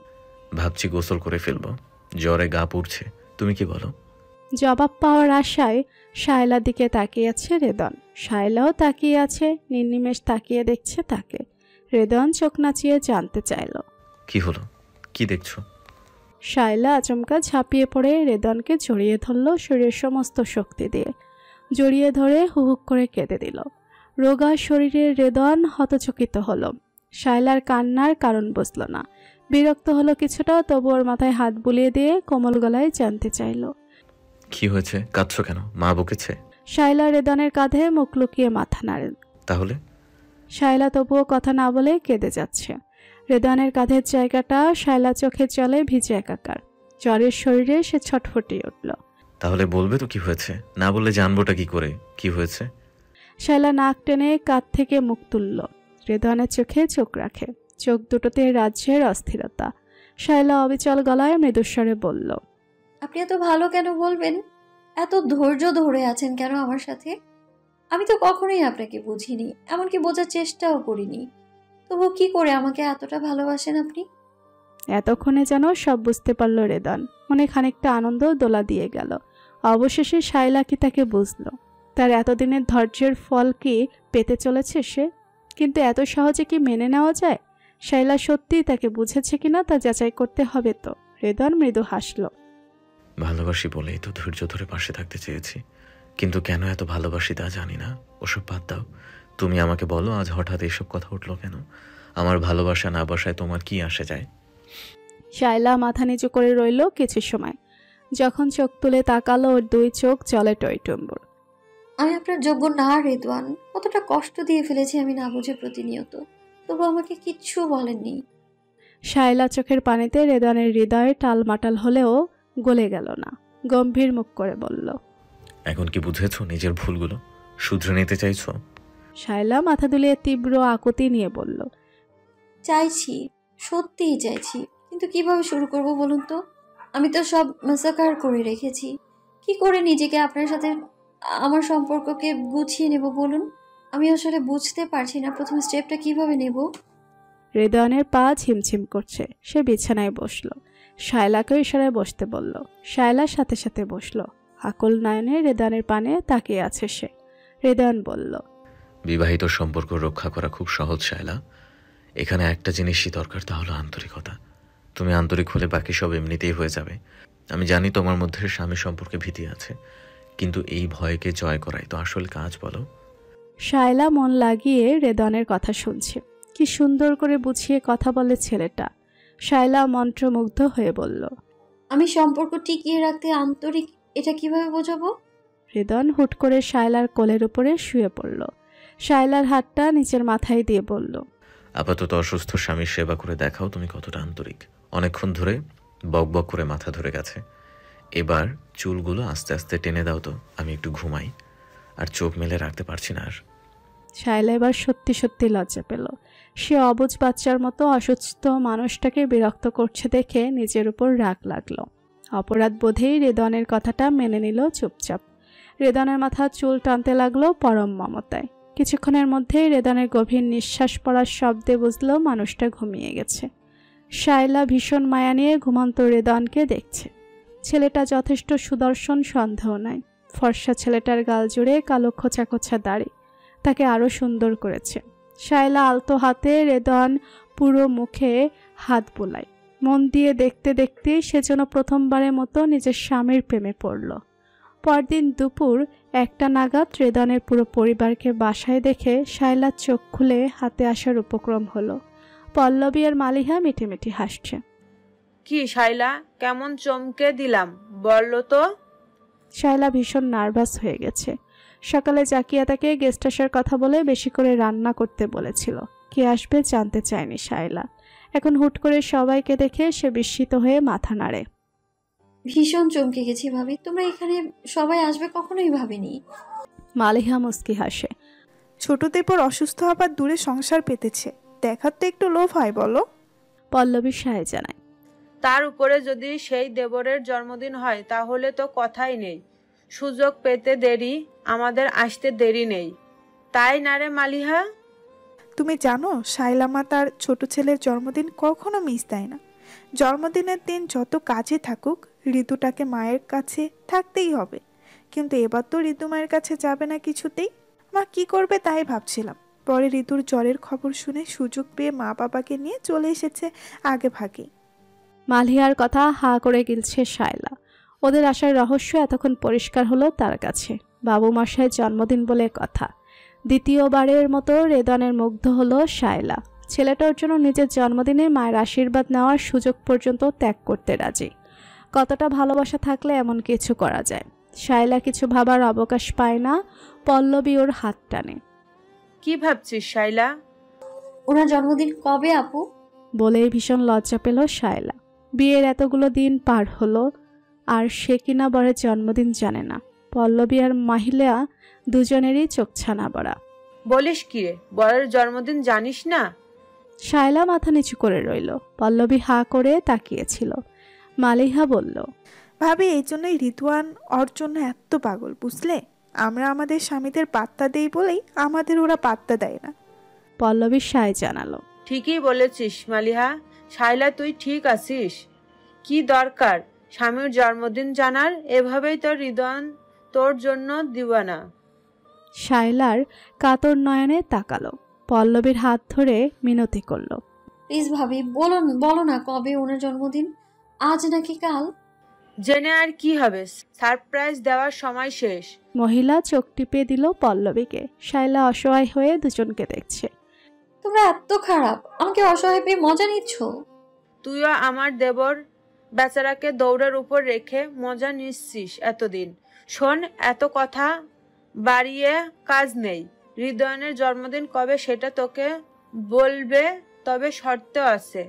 ভাবছি গোসল করে ফেলবো, জ্বরে গা পুড়ছে, তুমি কি বলো? জবাব পাওয়ার আশায় শায়লার দিকে তাকিয়ে আছে রেদন। শায়লাও তাকিয়ে আছে, নির্নিমেষ তাকিয়ে দেখছে তাকে। রেদন চোখ নাচিয়ে জানতে চাইল, কি হলো, কি দেখছো? শায়লা আচমকা ঝাঁপিয়ে পড়ে রেদনকে জড়িয়ে ধরল শরীরের সমস্ত শক্তি দিয়ে। জড়িয়ে ধরে হুহুক করে কেঁদে দিল। রোগা শরীরের রেদন হতচকিত হলো। শায়লার কান্নার কারণ বুঝল না। বিরক্ত হলো কিছুটা, তবু ওর মাথায় হাত বুলিয়ে দিয়ে কোমল গলায় জানতে চাইল, কি হয়েছে? কাঁদছো কেন? মা বকেছে? শায়লা রেদনের কাঁধে মুখ লুকিয়ে মাথা নাড়েন। তাহলে? শায়লা তবুও কথা না বলে কেঁদে যাচ্ছে। রেদনের কাঁধের জায়গাটা শায়লা চোখে জলে ভিজে একাকার। জ্বরের শরীরে সে ছটফটিয়ে উঠল। তাহলে বলবে তো কি হয়েছে? না বললে জানবোটা কি করে কি হয়েছে? শায়লা নাক টেনে কাঁধ থেকে মুখ তুলল। রেদনের চোখে চোখ রাখে, চোখ দুটোতে রাজ্যের অস্থিরতা। শায়লা অবিচল গলায় মৃদুস্বরে বলল, আপনি এত ভালো কেন বলবেন? এত ধৈর্য ধরে আছেন কেন আমার সাথে? আমি তো কখনোই আপনাকে বুঝিনি, এমনকি বোঝার চেষ্টাও করিনি। তবু কি করে আমাকে এতটা ভালোবাসেন আপনি? এতক্ষণে যেন সব বুঝতে পারল রেদন। মনে খানিকটা আনন্দ দোলা দিয়ে গেল। অবশেষে শায়লা কি তাকে বুঝল। তার এতদিনের ধৈর্যের ফল কি পেতে চলেছে সে? কিন্তু এত সহজে কি মেনে নেওয়া যায়? শায়লা সত্যিই তাকে বুঝেছে কিনা তা যাচাই করতে হবে তো। রেদন মৃদু হাসল। ভালোবাসি বলেই তো ধৈর্য ধরে পাশে থাকতে চেয়েছি, কিন্তু কেন এত ভালোবাসি তা জানি না। ওসব বাদ দাও, তুমি আমাকে বলো আজ হঠাৎ এসব কথা উঠলো কেন? আমার ভালোবাসা না বাসায় তোমার কি আসে যায়? শায়লা মাথা নিচু করে রইল কিছু সময়। যখন চোখ তুলে তাকালো, ওর দুই চোখ জলে টইটুম্বুর। আমি আপনার যোগ্য না রেদওয়ান, কতটা কষ্ট দিয়ে ফেলেছি আমি না বুঝে প্রতিনিয়ত, তবু আমাকে কিচ্ছু বলেননি। শায়লা চোখের পানিতে রেদনের হৃদয়ে টালমাটাল হলেও গলে গেল না। গম্ভীর মুখ করে বলল, এখন কি বুঝেছো নিজের ভুলগুলো? শুধরে নিতে চাইছো? শায়লা মাথা দুলিয়ে তীব্র আকুতি নিয়ে বলল, চাইছি, সত্যিই চাইছি, কিন্তু কিভাবে শুরু করব বলুন তো? আমি তো সব মাসাকার করে রেখেছি। কি করে নিজেকে আপনার সাথে আমার সম্পর্ককে গুছিয়ে নেব বলুন? আমি আসলে বুঝতে পারছি না প্রথম স্টেপটা কিভাবে নেব। রেদনের পা ঝিমঝিম করছে। সে বিছানায় বসল। শায়লাকে ইশারায় বসতে বলল। শায়লার সাথে সাথে বসল। আকুল নয়নে রেদনের পানে তাকিয়ে আছে সে। রেদন বলল, বিবাহিত সম্পর্ক রক্ষা করা খুব সহজ শায়লা। এখানে একটা জিনিসই দরকার, তা হলো আন্তরিকতা। তুমি আন্তরিক হলে বাকি সব এমনিতেই হয়ে যাবে। আমি জানি তোমার মধ্যে স্বামী সম্পর্কে ভীতি আছে, কিন্তু এই ভয়কে জয় করাই তো আসল কাজ, বলো? শায়লা মন লাগিয়ে রেদনের কথা শুনছে। কি সুন্দর করে বুঝিয়ে কথা বলে ছেলেটা। শায়লা মন্ত্রমুগ্ধ হয়ে বলল, আমি সম্পর্ক টিকিয়ে রাখতে আন্তরিক, এটা কিভাবে বোঝাবো? রেদন হুট করে শায়লার কোলের উপরে শুয়ে পড়ল। শায়লার হাতটা নিচের মাথায় দিয়ে বলল, আপাতত অসুস্থ স্বামীর সেবা করে দেখাও তুমি কতটা আন্তরিক। অনেকক্ষণ ধরে বক বক করে মাথা ধরে গেছে, এবার চুলগুলো আস্তে আস্তে টেনে দাও তো, আমি একটু ঘুমাই। আর চোখ মেলে রাখতে পারছি না আর। শায়লা এবার সত্যি সত্যি লজ্জা পেল। সে অবুঝ বাচ্চার মতো অসুস্থ মানুষটাকে বিরক্ত করছে দেখে নিজের উপর রাগ লাগলো। অপরাধ বোধেই রেদনের কথাটা মেনে নিল চুপচাপ। রেদনের মাথা চুল টানতে লাগলো পরম মমতায়। কিছুক্ষণের মধ্যেই রেদনের গভীর নিঃশ্বাস পড়ার শব্দে বুঝলো মানুষটা ঘুমিয়ে গেছে। শায়লা ভীষণ মায়া নিয়ে ঘুমন্ত রেদনকে দেখছে। ছেলেটা যথেষ্ট সুদর্শন, সন্দেহ নাই। ফর্সা ছেলেটার গাল জুড়ে কালো খোঁচা খোঁচা দাড়ি তাকে আরো সুন্দর করেছে। শায়লা আলতো হাতে রেদন পুরো মুখে হাত বোলায়। মন দিয়ে দেখতে দেখতে সে যেন প্রথমবারের মতো নিজের স্বামীর প্রেমে পড়ল। পরদিন দুপুর 1টা নাগাদ রেদনের পুরো পরিবারকে বাসায় দেখে শায়লার চোখ খুলে হাতে আসার উপক্রম হলো। পল্লবী আর মালিহা মিটিমিটি হাসছে। কি শায়লা, কেমন চমকে দিলাম বললো তো? শায়লা ভীষণ নার্ভাস হয়ে গেছে। সকালে জাকিয়া তাকে গেস্ট আসার কথা বলে বেশি করে রান্না করতে বলেছিল। কে আসবে জানতে চায়নি শায়লা। এখন হুট করে সবাইকে দেখে সে বিস্মিত হয়ে মাথা নাড়ে। ভীষণ চমকে গেছি ভাবি, তোমরা এখানে সবাই আসবে কখনোই ভাবিনি। মালিহা মুস্কি হাসে। ছোট দেবর অসুস্থ হবার দূরে সংসার পেতেছে, দেখার তো একটু লোভ হয় বলো? পল্লবী সায় জানায়। তার উপরে যদি সেই দেবরের জন্মদিন হয় তাহলে তো কথাই নেই। সুযোগ পেতে দেরি, আমাদের আসতে দেরি নেই, তাই না রে মালিহা? তুমি জানো শায়লামা তার ছোট ছেলের জন্মদিন কখনো মিস দেয় না। জন্মদিনের দিন যত কাজে থাকুক, ঋতুটাকে মায়ের কাছে থাকতেই হবে। কিন্তু এবার তো ঋতু মায়ের কাছে যাবে না কিছুতেই। মা কি করবে তাই ভাবছিলাম। পরে ঋতুর জ্বরের খবর শুনে সুযোগ পেয়ে মা বাবাকে নিয়ে চলে এসেছে আগে ভাগে। মালিহার কথা হা করে গিলছে শায়লা। ওদের আসার রহস্য এতক্ষণ পরিষ্কার হলো তার কাছে। বাবু মশাইয়ের জন্মদিন বলে কথা। দ্বিতীয়বারের মতো রেদনের মুগ্ধ হলো শায়লা। ছেলেটার জন্য নিজের জন্মদিনে মায়ের আশীর্বাদ নেওয়ার সুযোগ পর্যন্ত ত্যাগ করতে রাজি। কতটা ভালোবাসা থাকলে এমন কিছু করা যায়। শায়লা কিছু ভাবার অবকাশ পায় না। পল্লবী ওর হাত টানে। কি ভাবছিস শাইলা? ওনার জন্মদিন কবে আপু? বলেই ভীষণ লজ্জা পেল শায়লা। বিয়ের এতগুলো দিন পার হলো আর সে কিনা বরের জন্মদিন জানে না। পল্লবী আর মাহিলা দুজনেরই চোখ ছানা বড়া। বলিস কি রে, বরের জন্মদিন জানিস না? শায়লা মাথা নিচু করে রইল। পল্লবী হা করে তাকিয়েছিল। মালিহা বলল, ভাবি এই জন্যই রিদওয়ান ওর জন্য এত পাগল, বুঝলে? আমরা আমাদের স্বামীদের পাত্তা দেই বলেই আমাদের ওরা পাত্তা দেয় না। পল্লবী সায় জানালো। ঠিকই বলেছিস মালিহা। শাইলা তুই ঠিক আছিস? কি দরকার স্বামীর জন্মদিন জানার? এভাবেই তোর রিদওয়ান তোর জন্য দিওয়ানা। শায়লার কাতর নয়নে তাকালো। পল্লবীর হাত ধরে মিনতি করল। প্লিজ ভাবি বলো না কবে ওনার জন্মদিন, আজ নাকি কাল? জেনে আর কি হবে, সারপ্রাইজ দেওয়ার সময় শেষ। মহিলা চোখ টিপে দিল পল্লবীকে। শায়লা অসহায় হয়ে দুজনকে দেখছে। তোমরা এত খারাপ, আমাকে অসহায় পেয়ে মজা নিচ্ছ? তুইও আমার দেবর বেচারাকে দৌড়ের উপর রেখে মজা নিচ্ছিস এতদিন। শোন, এত কথা বাড়িয়ে কাজ নেই। রিদওয়ানের জন্মদিন কবে সেটা তোকে বলবে, তবে শর্ত আছে।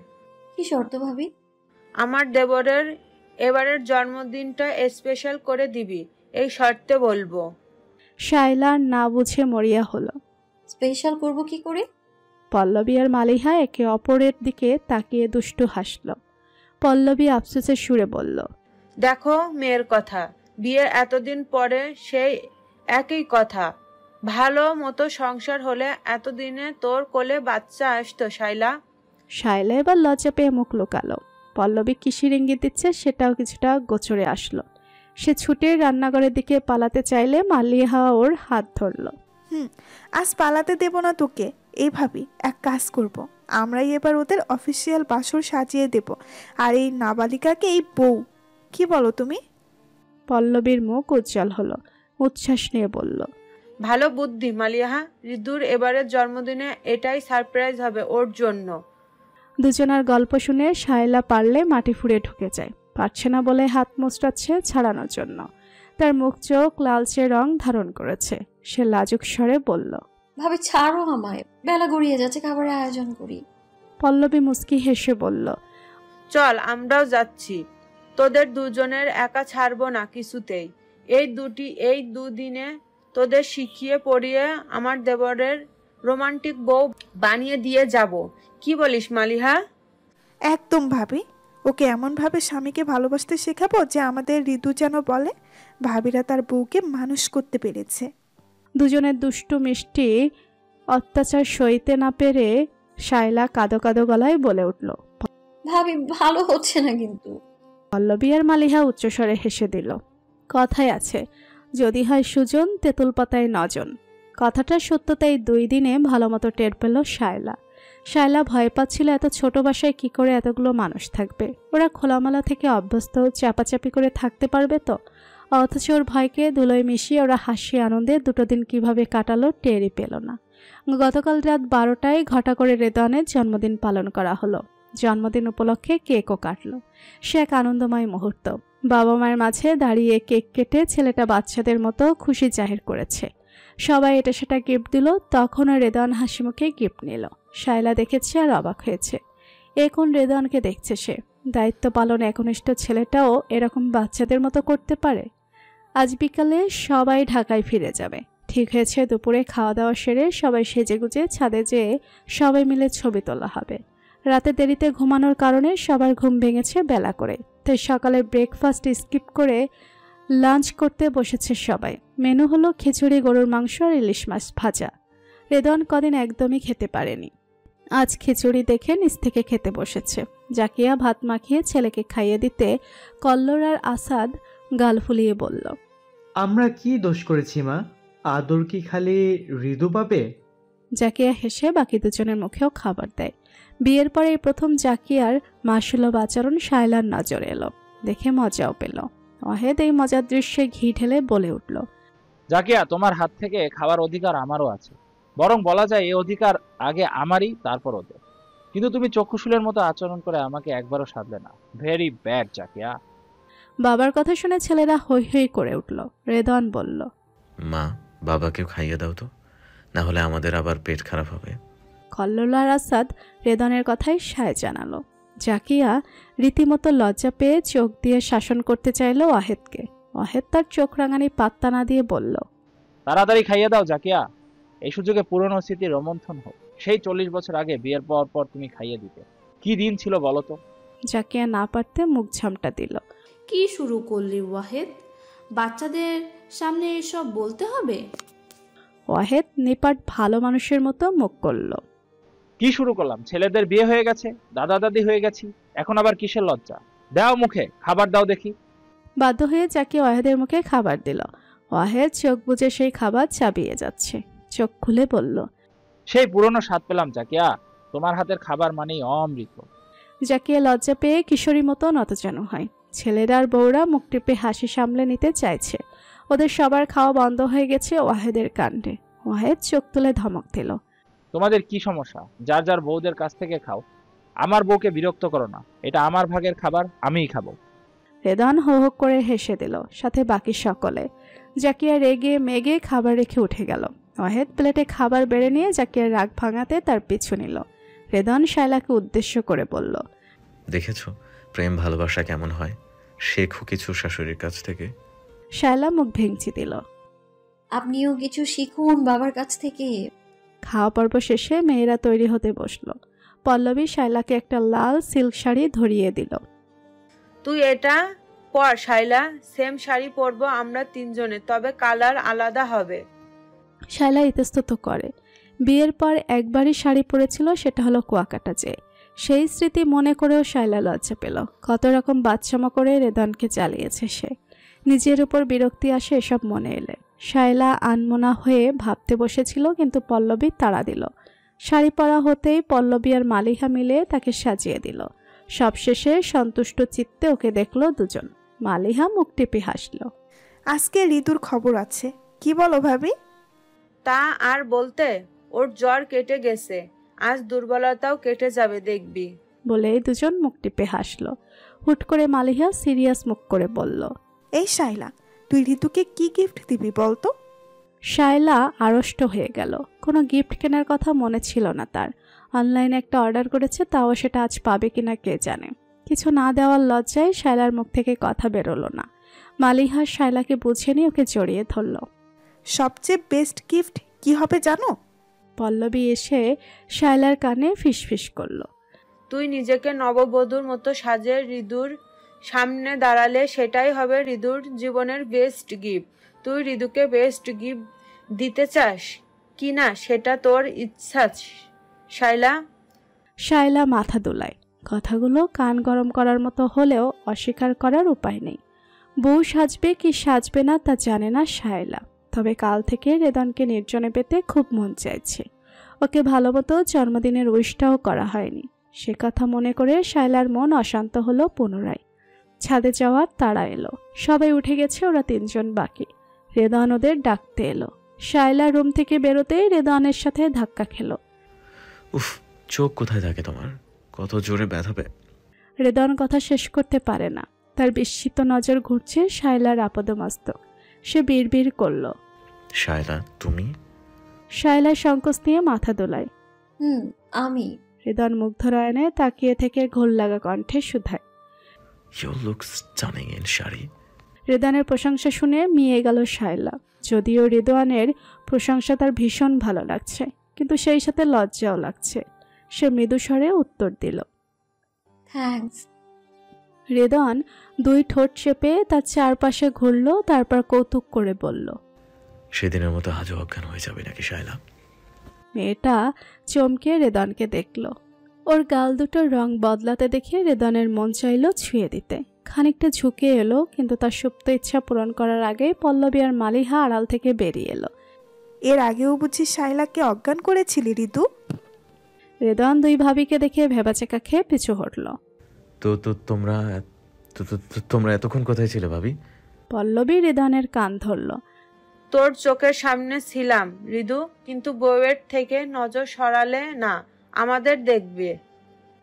কি শর্ত ভাবি? আমার দেবরের এবারের জন্মদিনটা স্পেশাল করে দিবি, এই শর্তে বলবো। শায়লা না বুঝে মরিয়া হলো। স্পেশাল করব কি করে? পল্লবী আর মালিহা একে অপরের দিকে তাকিয়ে দুষ্টু হাসল। পল্লবী আফসোসের সুরে বলল, দেখো মেয়ের কথা, বিয়ের এতদিন পরে সেই একই কথা। ভালো মতো সংসার হলে এতদিনে তোর কোলে বাচ্চা আসতো শাইলা। শায়লা এবার লজ্জা পেয়ে মুখ লুকালো। পল্লবী কিসির ইঙ্গিত দিচ্ছে সেটাও কিছুটা গোচরে আসলো। সে ছুটে রান্নাঘরের দিকে পালাতে চাইলে মালিহা ওর হাত ধরল। আজ পালাতে দেব না তোকে। এই ভাবি, এক কাজ করব, আমরাই এবার ওদের অফিসিয়াল বাসর সাজিয়ে দেব, আর এই নাবালিকাকে এই বউ। কি বলো তুমি? পল্লবীর মুখ উজ্জ্বল হলো। উচ্ছ্বাস নিয়ে বলল, ভালো বুদ্ধি মালিহা। ঋতুর এবারের জন্মদিনে এটাই সারপ্রাইজ হবে ওর জন্য। দুজনার গল্প শুনে শায়লা পারলে মাটি ফুঁড়ে ঢুকে যায়। পারছে না বলে হাত মোচড়াচ্ছে ছাড়ানোর জন্য। তার মুখ চোখ লালচে রং ধারণ করেছে। সে লাজুক স্বরে বলল, ভাবি ছাড়ো আমায়, বেলা গড়িয়ে যাচ্ছে, খাবারের আয়োজন করি। পল্লবী মুস্কি হেসে বলল, চল আমরাও যাচ্ছি। তোদের দুজনের একা ছাড়বো না কিছুতেই। এই দুদিনে তোদের শিখিয়ে পড়িয়ে আমার দেবরের রোমান্টিক বউ বানিয়ে দিয়ে যাব। কি বলিস মালিহা? একদম ভাবি, ওকে এমনভাবে স্বামীকে ভালোবাসতে শেখাবো যে আমাদের ঋতু যেন বলে ভাবিরা তার বউকে মানুষ করতে পেরেছে। দুজনের দুষ্টু মিষ্টি অত্যাচার সইতে না পেরে শায়লা কাঁদো কাঁদো গলায় বলে উঠল, ভাবি ভালো হচ্ছে না কিন্তু। পল্লবী আর মালিহা উচ্চস্বরে হেসে দিল। কথায় আছে, যদি হয় সুজন তেঁতুল পাতায় নজন। কথাটা সত্যতাই 2 দিনে ভালোমতো টের পেল শায়লা। শায়লা ভয় পাচ্ছিল এত ছোট বাসায় কি করে এতগুলো মানুষ থাকবে। ওরা খোলামেলা থেকে অভ্যস্ত, চাপাচাপি করে থাকতে পারবে তো? অথচ ওর ভয়কে ধুলোয় মিশিয়ে ওরা হাসি আনন্দে 2 দিন কিভাবে কাটালো টেরই পেল না। গতকাল রাত 12টায় ঘটা করে রেদওয়ানের জন্মদিন পালন করা হলো। জন্মদিন উপলক্ষে কেকও কাটলো। সে এক আনন্দময় মুহূর্ত। বাবা মায়ের মাঝে দাঁড়িয়ে কেক কেটে ছেলেটা বাচ্চাদের মতো খুশি জাহির করেছে। সবাই এটা সেটা গিফট দিল। তখনও রেদওয়ান হাসি মুখে গিফট নিল। শায়লা দেখেছে আর অবাক হয়েছে। এখন রেদওয়ানকে দেখছে সে। দায়িত্ব পালনে একনিষ্ঠ ছেলেটাও এরকম বাচ্চাদের মতো করতে পারে। আজ বিকালে সবাই ঢাকায় ফিরে যাবে। ঠিক হয়েছে দুপুরে খাওয়া দাওয়া সেরে সবাই সেজেগুজে ছাদে যেয়ে সবাই মিলে ছবি তোলা হবে। রাতে দেরিতে ঘুমানোর কারণে সবার ঘুম ভেঙেছে বেলা করে। তাই সকালে ব্রেকফাস্ট স্কিপ করে লাঞ্চ করতে বসেছে সবাই। মেনু হলো খিচুড়ি, গরুর মাংস আর ইলিশ মাছ ভাজা। রেদওয়ান কদিন একদমই খেতে পারেনি। আজ খিচুড়ি দেখে নিচ থেকে খেতে বসেছে। জাকিয়া ভাত মাখিয়ে ছেলেকে খাইয়ে দিতে কল্লোর আর আসাদ গাল ফুলিয়ে বলল, আমরা কি দোষ করেছি মা? আদর কি খালি ঋতু পাবে? জাকিয়া হেসে বাকি দুজনের মুখেও খাবার দেয়। বিয়ের পরে প্রথম জাকিয়ার মাসুলভ আচরণ শায়লার নজরে এলো। দেখে মজাও পেল। ওয়াহেদ এই মজার দৃশ্যে ঘি ঢেলে বলে উঠল, জাকিয়া, তোমার হাত থেকে খাবার অধিকার আমারও আছে, বরং বলা যায় এই অধিকার আগে আমারই, তারপর ওদের। কিন্তু তুমি চক্ষুশূলের মতো আচরণ করে আমাকে একবারও সাধলে না। Very bad Zakia. বাবার কথা শুনে ছেলেরা হৈ হৈ করে উঠল। রেদওয়ান বলল, মা, বাবাকেও খাইয়ে দাও তো, না হলে আমাদের আবার পেট খারাপ হবে। কল্লোল আর আসাদ রেদওয়ানের কথাই সায় জানালো। জাকিয়া রীতিমতো লজ্জা পেয়ে চোখ দিয়ে শাসন করতে চাইল ওয়াহেদকে। ওয়াহেদ তার চোখ রাঙানি পাত্তা না দিয়ে বলল, তাড়াতাড়ি খাইয়ে দাও জাকিয়া, এই সুযোগে পুরনো স্মৃতি রোমন্থন হোক। সেই 40 বছর আগে বিয়ের পর পর তুমি খাইয়ে দিতে, কি দিন ছিল বলো তো। জাকিয়া না পারতে মুখ ঝামটা দিল। কি শুরু করলি ওয়াহেদ? বাচ্চাদের সামনে এসব বলতে হবে? ওয়াহেদ নিপাট ভালো মানুষের মতো মুখ করল। কি শুরু করলাম? ছেলেদের বিয়ে হয়ে গেছে, দাদা দাদি হয়ে গেছি, এখন আবার কিসের লজ্জা? দাও মুখে খাবার, দাও দেখি। বাধ্য হয়ে জাকিয়া ওয়াহেদের মুখে খাবার দিল। ওয়াহেদ চোখ বুজে সেই খাবার চাবিয়ে যাচ্ছে। চোখ খুলে বলল, সেই পুরনো স্বাদ পেলাম জাকিয়া, তোমার হাতের খাবার মানেই অমৃত। জাকিয়া লজ্জা পেয়ে কিশোরী মতো নতজানু হয়। ছেলেরা আর বউরা মুখ টিপে হাসি সামলে নিতে চাইছে। ওদের সবার খাওয়া বন্ধ হয়ে গেছে ওয়াহেদের কাণ্ডে। ওয়াহেদ চোখ তুলে ধমক দিল, তোমাদের কি সমস্যা? যার যার বউদের কাছ থেকে খাও, আমার বউকে বিরক্ত করো না। এটা আমার ভাগের খাবার, আমিই খাবো। রেদওয়ান হো হো করে হেসে দিল, সাথে বাকি সকলে। জাকিয়া রেগে মেগে খাবার রেখে উঠে গেল। ওয়াহেদ প্লেটে খাবার বেড়ে নিয়ে জাকিয়ার রাগ ভাঙাতে তার পিছু নিল। রেদওয়ান শায়লাকে উদ্দেশ্য করে বলল, দেখেছো প্রেম ভালোবাসা কেমন হয়? শেখো কিছু শাশুড়ির কাছ থেকে। শায়লা মুখ ভেঙচি দিল। আপনিও কিছু শিখুন বাবার কাছ থেকে। খাওয়া পর্ব শেষে মেয়েরা তৈরি হতে বসলো। পল্লবী শায়লাকে একটা লাল সিল্ক শাড়ি ধরিয়ে দিল। তুই এটা পর শাইলা, সেম শাড়ি পরবো আমরা তিনজনে, তবে কালার আলাদা হবে। শায়লা ইতস্তত করে। বিয়ের পর একবারই শাড়ি পরেছিল, সেটা হলো কুয়াকাটা যে। সেই স্মৃতি মনে করেও শায়লা লজ্জা পেল। কত রকম বাচ্চামো করে রেদওয়ানকে চালিয়েছে সে। নিজের উপর বিরক্তি আসে এসব মনে এলে। শায়লা আনমনা হয়ে ভাবতে বসেছিল, কিন্তু পল্লবী তাড়া দিল। শাড়ি পরা হতেই পল্লবী আর মালিহা মিলে তাকে সাজিয়ে দিল। সবশেষে সন্তুষ্ট চিত্তে ওকে দেখলো দুজন। মালিহা মুখ টিপে হাসল। আজকে ঋতুর খবর আছে, কি বলো ভাবি? তা আর বলতে, ওর জ্বর কেটে গেছে, আজ দুর্বলতাও কেটে যাবে দেখবি। বলেই দুজন মুখ টিপে হাসল। হুট করে মালিহা সিরিয়াস মুখ করে বলল, এই শাইলা, তুই ঋতুকে কি গিফট দিবি বলতো? শায়লা আড়ষ্ট হয়ে গেল। কোনো গিফট কেনার কথা মনে ছিল না তার। অনলাইনে একটা অর্ডার করেছে, তাও সেটা আজ পাবে কিনা কে জানে। কিছু না দেওয়ার লজ্জায় শায়লার মুখ থেকে কথা বেরোলো না। মালিহা শায়লাকে বুঝে নিয়ে ওকে জড়িয়ে ধরল। সবচেয়ে বেস্ট গিফট কি হবে জানো? পল্লবী এসে শায়লার কানে ফিসফিস করলো, তুই নিজেকে নববধূর মতো সাজে ঋতুর সামনে দাঁড়ালে সেটাই হবে ঋতুর জীবনের বেস্ট গিফট। তুই ঋতুকে বেস্ট গিফট দিতে চাস কি না সেটা তোর ইচ্ছা শাইলা। শায়লা মাথা দোলায়। কথাগুলো কান গরম করার মতো হলেও অস্বীকার করার উপায় নেই। বউ সাজবে কি সাজবে না তা জানে না শায়লা। তবে কাল থেকে রেদওয়ানকে নির্জনে পেতে খুব মন চাইছে। ওকে ভালোমতো জন্মদিনের উইশটাও করা হয়নি। সে কথা মনে করে শায়লার মন অশান্ত হলো পুনরায়। ছাদে যাওয়ার তাড়া এলো। সবাই উঠে গেছে, ওরা তিনজন বাকি। রেদওয়ান ওদের ডাকতে এলো। শায়লা রুম থেকে বেরোতেই রেদওয়ানের সাথে ধাক্কা খেলো। উফ, চোখ কোথায় থাকে তোমার? কত জোরে ব্যথা পেয়ে। রেদওয়ান কথা শেষ করতে পারে না। তার বিস্মিত নজর ঘুরছে শায়লার আপাদমস্তক। সে বিড়বিড় করল, শায়লা তুমি? শায়লা সংকোচ নিয়ে মাথা দোলায়। আমি। রেদওয়ান মুগ্ধ নয়নে তাকিয়ে থেকে ঘোল লাগা কণ্ঠে শুধায়, you look stunning in sari. রেদওয়ানের প্রশংসা শুনে মিয়ে গেল শায়লা। যদিও রেদওয়ানের প্রশংসা তার ভীষণ ভালো লাগছে, কিন্তু সেই সাথে লজ্জাও লাগছে। সে মৃদু স্বরে উত্তর দিল, থ্যাঙ্কস। রেদওয়ান দুই ঠোঁট চেপে তার চারপাশে ঘুরল, তারপর কৌতুক করে বলল, সেদিনের মতো আজও অজ্ঞান হয়ে যাবে নাকি শায়লা? মেয়েটা চমকে রেদওয়ানকে দেখল। ওর গাল দুটোর রং বদলাতে দেখে রেদওয়ানের মন চাইল ছুঁয়ে দিতে। খানিকটা ঝুঁকে এলো, কিন্তু তার সুপ্ত ইচ্ছা পূরণ করার আগে পল্লবী আর মালিহা আড়াল থেকে বেরিয়ে এলো। এর আগেও বুঝি শাইলাকে অজ্ঞান করেছিলি ঋতু? রেদওয়ান দুই ভাবিকে দেখে ভেবাচেকা খেয়ে পিছু হটল। তো তোমরা এতক্ষণ কোথায় ছিলে ভাবি? পল্লবী রেদওয়ানের কান ধরল। তোর চোখের সামনে ছিলাম ঋদু, কিন্তু বউয়ের থেকে নজর সরালে না, আমাদের দেখবে।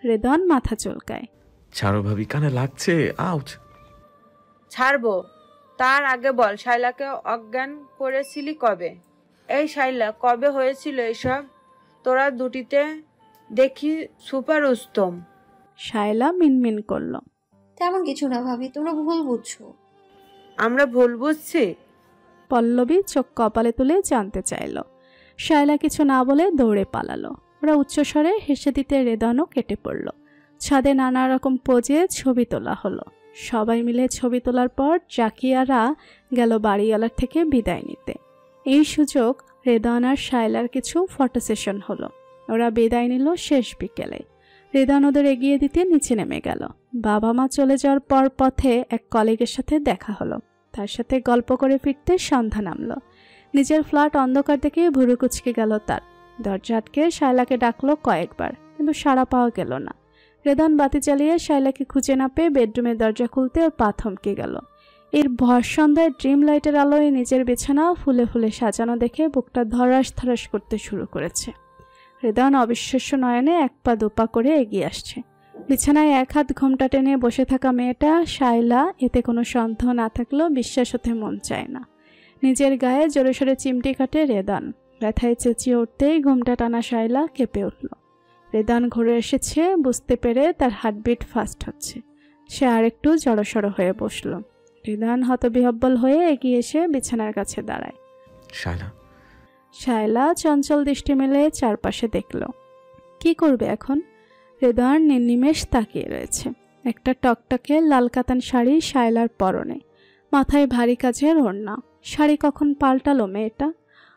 রেদন মাথা চুলকায়। ছাড়ো ভাবি, কানে লাগছে। আউচ। ছাড়বো, তার আগে বল শাইলাকে অজ্ঞান করেছিলি কবে? এই শাইলা, কবে হয়েছিল এসব? তোরা দুটিতে দেখি সুপার উত্তম। শায়লা মিনমিন করল। তেমন কিছু না ভাবি, তোমরা ভুল বুঝছো। আমরা ভুল বুঝছি? পল্লবী চোখ কপালে তুলে জানতে চাইল। শায়লা কিছু না বলে দৌড়ে পালালো। ওরা উচ্চস্বরে হেসে দিতে রেদনও কেটে পড়ল। ছাদে নানা রকম পোজে ছবি তোলা হলো। সবাই মিলে ছবি তোলার পর জাকিয়ারা গেল বাড়িওয়ালার থেকে বিদায় নিতে। এই সুযোগ রেদন আর শায়লার কিছু ফটো সেশন হলো। ওরা বিদায় নিল শেষ বিকেলে। রেদন ওদের এগিয়ে দিতে নিচে নেমে গেল। বাবা মা চলে যাওয়ার পর পথে এক কলিগের সাথে দেখা হলো। তার সাথে গল্প করে ফিরতে সন্ধ্যা নামলো। নিজের ফ্ল্যাট অন্ধকার দেখে ভুরু কুচকে গেল তার। দরজা আটকে শায়লাকে ডাকলো কয়েকবার, কিন্তু সাড়া পাওয়া গেল না। রেদন বাতি জ্বালিয়ে শায়লাকে খুঁজে না পেয়ে বেডরুমের দরজা খুলতে ওর পা থমকে গেল। এর ভর সন্ধ্যায় ড্রিম লাইটের আলোয় নিজের বিছানা ফুলে ফুলে সাজানো দেখে বুকটা ধরাস ধরাস করতে শুরু করেছে। রেদন অবিশ্বাস্য নয়নে এক পা দুপা করে এগিয়ে আসছে। বিছানায় এক হাত ঘোমটা টেনে বসে থাকা মেয়েটা শায়লা, এতে কোনো সন্দেহ না থাকলেও বিশ্বাস হতে মন চায় না। নিজের গায়ে জোরে সোরে চিমটি কাটে রেদন। ব্যথায় চেঁচিয়ে উঠতেই ঘোমটা টানা শায়লা কেঁপে উঠল। রেদন ঘুরে এসেছে বুঝতে পেরে তার হার্টবিট ফাস্ট হচ্ছে। সে আরেকটু জড়সড় হয়ে বসল। রেদন হতবিহ্বল হয়ে এগিয়ে এসে বিছানার কাছে দাঁড়ায়। শায়লা চঞ্চল দৃষ্টি মেলে চারপাশে দেখল। কি করবে এখন? রেদন নির্নিমেষ তাকিয়ে রয়েছে। একটা টকটকে লাল কাতান শাড়ি শায়লার পরনে, মাথায় ভারী কাজের ওড়না। শাড়ি কখন পাল্টালো মেয়েটা?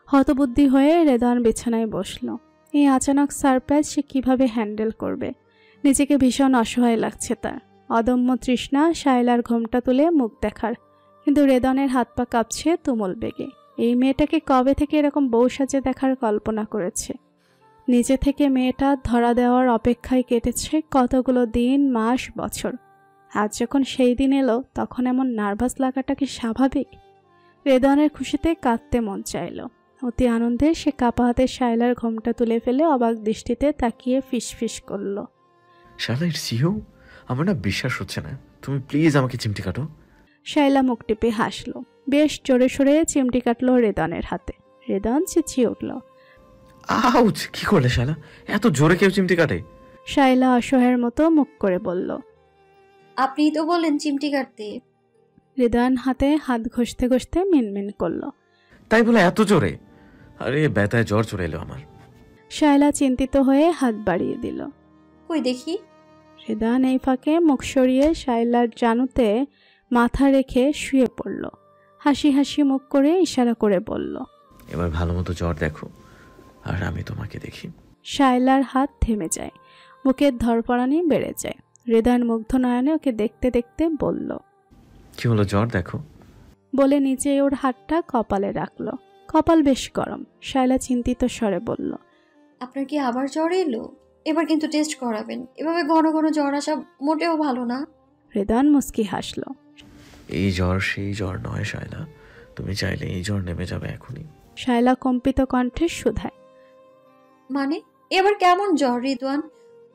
হতবুদ্ধি হয়ে রেদন বিছানায় বসল। এই আচানক সারপ্রাইজ সে কিভাবে হ্যান্ডেল করবে? নিজেকে ভীষণ অসহায় লাগছে তার। অদম্য তৃষ্ণা শায়লার ঘোমটা তুলে মুখ দেখার, কিন্তু রেদনের হাত পা কাঁপছে তুমুল বেগে। এই মেয়েটাকে কবে থেকে এরকম বউ সাজে দেখার কল্পনা করেছে? নিজে থেকে মেয়েটা ধরা দেওয়ার অপেক্ষায় কেটেছে কতগুলো দিন, মাস, বছর। আজ যখন সেই দিন এলো, তখন এমন নার্ভাস লাগাটা কি স্বাভাবিক? রেদনের খুশিতে কাঁদতে মন চাইল। অতি আনন্দে সে কাপা হাতে শায়লার ঘোমটা তুলে ফেলে অবাক দৃষ্টিতে তাকিয়ে ফিসফিস করল। শালা, ইটস ইউ? আমার না বিশ্বাস হচ্ছে না। তুমি প্লিজ আমাকে চিমটি কাটো। শায়লা মুখ টিপে হাসলো। বেশ জোরে সোরে চিমটি কাটলো রেদনের হাতে। রেদন চেঁচিয়ে উঠল। আউচ! কি করলে শালা? এত জোরে কেউ চিমটি কাটে? শায়লা অসহায়ের মতো মুখ করে বলল, আপনিই তো বললেন চিমটি কাটতে। রেদন হাতে হাত ঘষতে ঘষতে মিনমিন করল। তাই বলে এত জোরে? আরে ব্যথায় জ্বর চলে এলো আমার। শায়লা চিন্তিত হয়ে হাত বাড়িয়ে দিল। কই দেখি। রেদন এই ফাঁকে মুখ সরিয়ে শায়লার জানুতে মাথা রেখে শুয়ে পড়ল। হাসি হাসি মুখ করে ইশারা করে বলল, এবার ভালো মতো জ্বর দেখো, আর আমি তোমাকে দেখি। শায়লার হাত থেমে যায়, বুকের ধরপড়ানি বেড়ে যায়। রেদন মুগ্ধ নয়নে ওকে দেখতে দেখতে বলল, কি হলো, জ্বর দেখো। বলে নিচে ওর হাতটা কপালে রাখল। কপাল বেশ গরম। শায়লা চিন্তিত স্বরে বলল, আপনার কি আবার জ্বর এলো? এবার কিন্তু টেস্ট করাবেন। এভাবে ঘন ঘন জ্বর আসা মোটেও ভালো না। রেদন মুস্কি হাসল। এই জ্বর সেই জ্বর নয় শায়লা, তুমি চাইলে এই জ্বর নেমে যাবে এখনই। শায়লা কম্পিত কণ্ঠে শুধায়, মানে এবার কেমন জ্বর রিদওয়ান?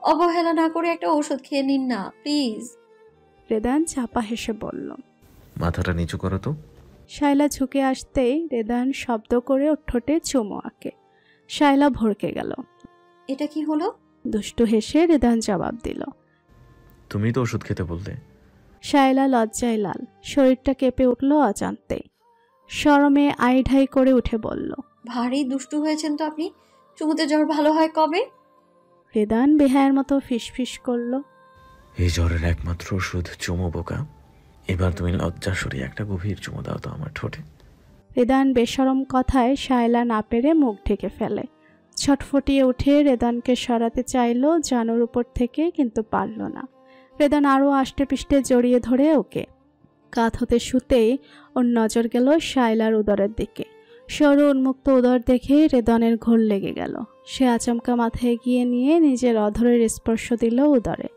অবহেলা না করে একটা ওষুধ খেয়ে নিন না প্লিজ। রেদন চাপা হেসে বলল, মাথাটা নিচু করো তো। শায়লা ঝুঁকে আসতেই রেদন শব্দ করে ওর ঠোঁটে চুমো আঁকে। শায়লা ভড়কে গেল। এটা কি হলো? দুষ্টু হেসে রেদন জবাব দিল, তুমি তো ওষুধ খেতে বললে। শায়লা লজ্জায় লাল, শরীরটা কেঁপে উঠল অজান্তেই। শরমে আইঢাই করে উঠে বলল, ভারী দুষ্টু হয়েছেন তো আপনি। চুমুতে জ্বর ভালো হয় কবে? রেদন বেহায়ের মতো ফিসফিস করল, এই জ্বরের একমাত্র ওষুধ চুমো বোকা। এবার তুমি লজ্জা সরিয়ে একটা গভীর চুমো দাও তো আমার ঠোঁটে। রেদন বেশরম কথায় শায়লা না পেরে মুখ ঢেকে ফেলে। ছটফটিয়ে উঠে রেদনকে সরাতে চাইল জানুর উপর থেকে, কিন্তু পারল না। রেদন আরও আষ্টে পিষ্টে জড়িয়ে ধরে ওকে। কাঁধ হতে শুতেই ওর নজর গেল শায়লার উদরের দিকে। সরু উন্মুক্ত উদর দেখে রেদনের ঘোর লেগে গেল। সে আচমকা মাথায় এগিয়ে নিয়ে নিজের অধরের স্পর্শ দিল উদরে।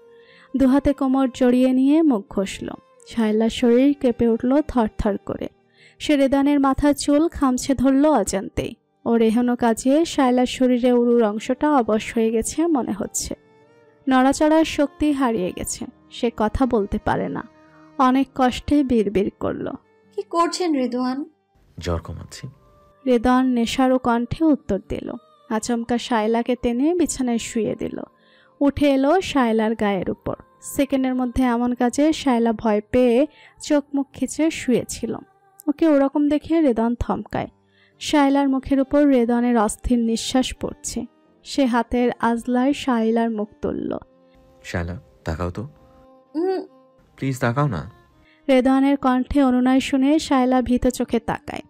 দুহাতে কোমর জড়িয়ে নিয়ে মুখ ঘষল। শায়লার শরীর কেঁপে উঠল থরথর করে। সে রেদানের মাথার চুল খামছে ধরল অজান্তেই। ওর এহেনো কাজে শায়লার শরীরে উরুর অংশটা অবশ হয়ে গেছে মনে হচ্ছে। নড়াচড়ার শক্তি হারিয়ে গেছে। সে কথা বলতে পারে না। অনেক কষ্টে বিড়বিড় করল। কি করছেন রিদওয়ান? জ্বর কমাচ্ছি। রেদন নেশারও কণ্ঠে উত্তর দিল। আচমকা শায়লাকে টেনে বিছানায় শুয়ে দিল। উঠে এলো শায়লার গায়ের উপর। সেকেন্ডের মধ্যে এমন কাজে শায়লা ভয় পেয়ে চোখ মুখ খিচে শুয়েছিল। ওকে ওরকম দেখে রেদন থমকায়। শায়লার মুখের উপর রেদনের অস্থির নিঃশ্বাস পড়ছে। সে হাতের আজলায় শায়লার মুখ তুলল। শায়লা তাকাও তো, প্লিজ তাকাও না। রেদনের কণ্ঠে অনুনয় শুনে শায়লা ভীত চোখে তাকায়।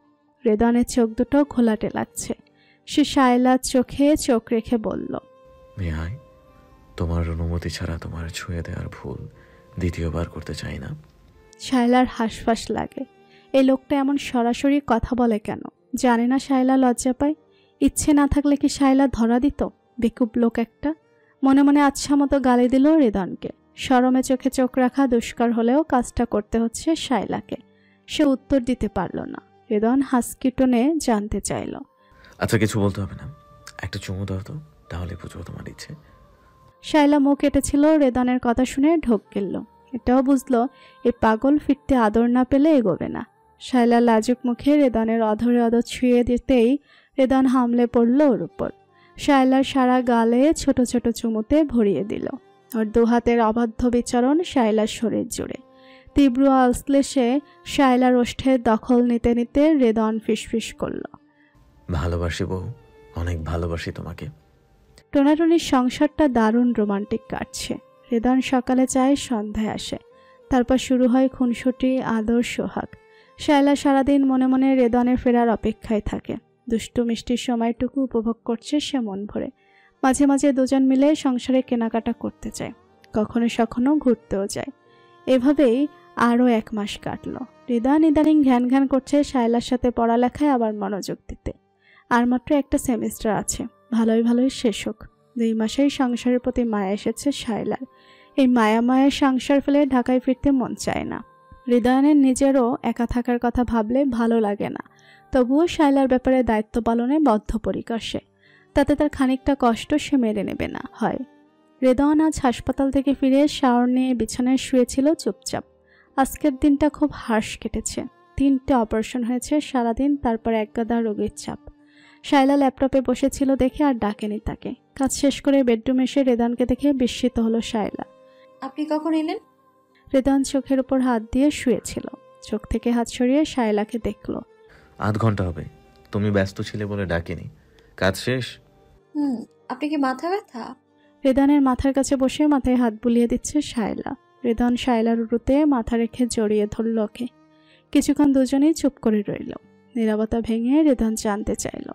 রেদনের চোখ দুটো ঘোলাটে লাগছে। সে শায়লার চোখে চোখ রেখে বলল, মেহাই, তোমার অনুমতি ছাড়া তোমার ছুঁয়ে দেওয়ার ভুল দ্বিতীয়বার করতে চাই না। শায়লার হাঁসফাঁস লাগে। এই লোকটা এমন সরাসরি কথা বলে কেন? জানে না শায়লা লজ্জা পায়? ইচ্ছে না থাকলে কি শায়লা ধরা দিত? বেকুব লোক একটা। মনে মনে আচ্ছা মতো গালি দিল রেদনকে। শরমে চোখে চোখ রাখা দুষ্কার হলেও কাজটা করতে হচ্ছে শায়লাকে। সে উত্তর দিতে পারল না। রেদন হাসকি টোনে জানতে চাইল, আচ্ছা কিছু বলতে হবে না, একটা চুমু দাও তো, তাহলে বুঝবো তোমার ইচ্ছে। শায়লা মুখ কেটেছিল রেদনের কথা শুনে ঢোক গেল। এটাও বুঝলো এই পাগল ফিরতে আদর না পেলে এগোবে না। শায়লা লাজুক মুখে রেদনের অধরে অধর ছুঁয়ে দিতেই রেদন হামলে পড়ল ওর উপর। শায়লার সারা গালে ছোট ছোট চুমুতে ভরিয়ে দিল। ওর দুহাতের অবাধ্য বিচরণ শায়লার শরীর জুড়ে। তীব্র আশ্লেষে শায়লার ওষ্ঠের দখল নিতে নিতে রেদন ফিসফিস করল, ভালোবাসি বউ, অনেক ভালোবাসি তোমাকে। টোনাটনির সংসারটা দারুণ রোমান্টিক কাটছে। রেদন সকালে যায়, সন্ধ্যায় আসে। তারপর শুরু হয় খুনসুটি, আদর, সোহাগ। শায়লা সারাদিন মনে মনে রেদনের ফেরার অপেক্ষায় থাকে। দুষ্টু মিষ্টির সময়টুকু উপভোগ করছে সে মন ভরে। মাঝে মাঝে দুজন মিলে সংসারে কেনাকাটা করতে যায়, কখনো সখনো ঘুরতেও যায়। এভাবেই আরও 1 মাস কাটল। রেদন ইদানিং ঘ্যান ঘ্যান করছে শায়লার সাথে পড়ালেখায় আবার মনোযোগ দিতে। আর মাত্র একটা সেমিস্টার আছে, ভালোই ভালোই শেষ হোক। 2 মাসেই সংসারের প্রতি মায়া এসেছে শায়লার। এই মায়ের সংসার ফেলে ঢাকায় ফিরতে মন চায় না। হৃদয়নের নিজেরও একা থাকার কথা ভাবলে ভালো লাগে না। তবুও শায়লার ব্যাপারে দায়িত্ব পালনে বদ্ধপরিকর সে। তাতে তার খানিকটা কষ্ট সে মেনে নেবে না হয়। রেদন আজ হাসপাতাল থেকে ফিরে শাওয়ার নিয়ে বিছানায় শুয়েছিল চুপচাপ। আজকের দিনটা খুব হার্শ কেটেছে। 3টে অপারেশন হয়েছে সারাদিন, তারপর একগাদা রোগীর চাপ। শায়লা ল্যাপটপে বসেছিল দেখে আর ডাকেনি তাকে। কাজ শেষ করে বেডরুমে এসে রেদনকে দেখে বিস্মিত হলো শায়লা। আপনি কখন এলেন? রেদন চোখের উপর হাত দিয়ে শুয়েছিল। চোখ থেকে হাত সরিয়ে শায়লাকে দেখল। আধ ঘন্টা হবে, তুমি ব্যস্ত ছিলে বলে ডাকিনি। কাজ শেষ? আপনি কি মাথা ব্যথা? রেদনের মাথার কাছে বসে মাথায় হাত বুলিয়ে দিচ্ছে শায়লা। রেদন শায়লার উরুতে মাথা রেখে জড়িয়ে ধরল ওকে। কিছুক্ষণ দুজনেই চুপ করে রইল। নীরবতা ভেঙে রেদন জানতে চাইল,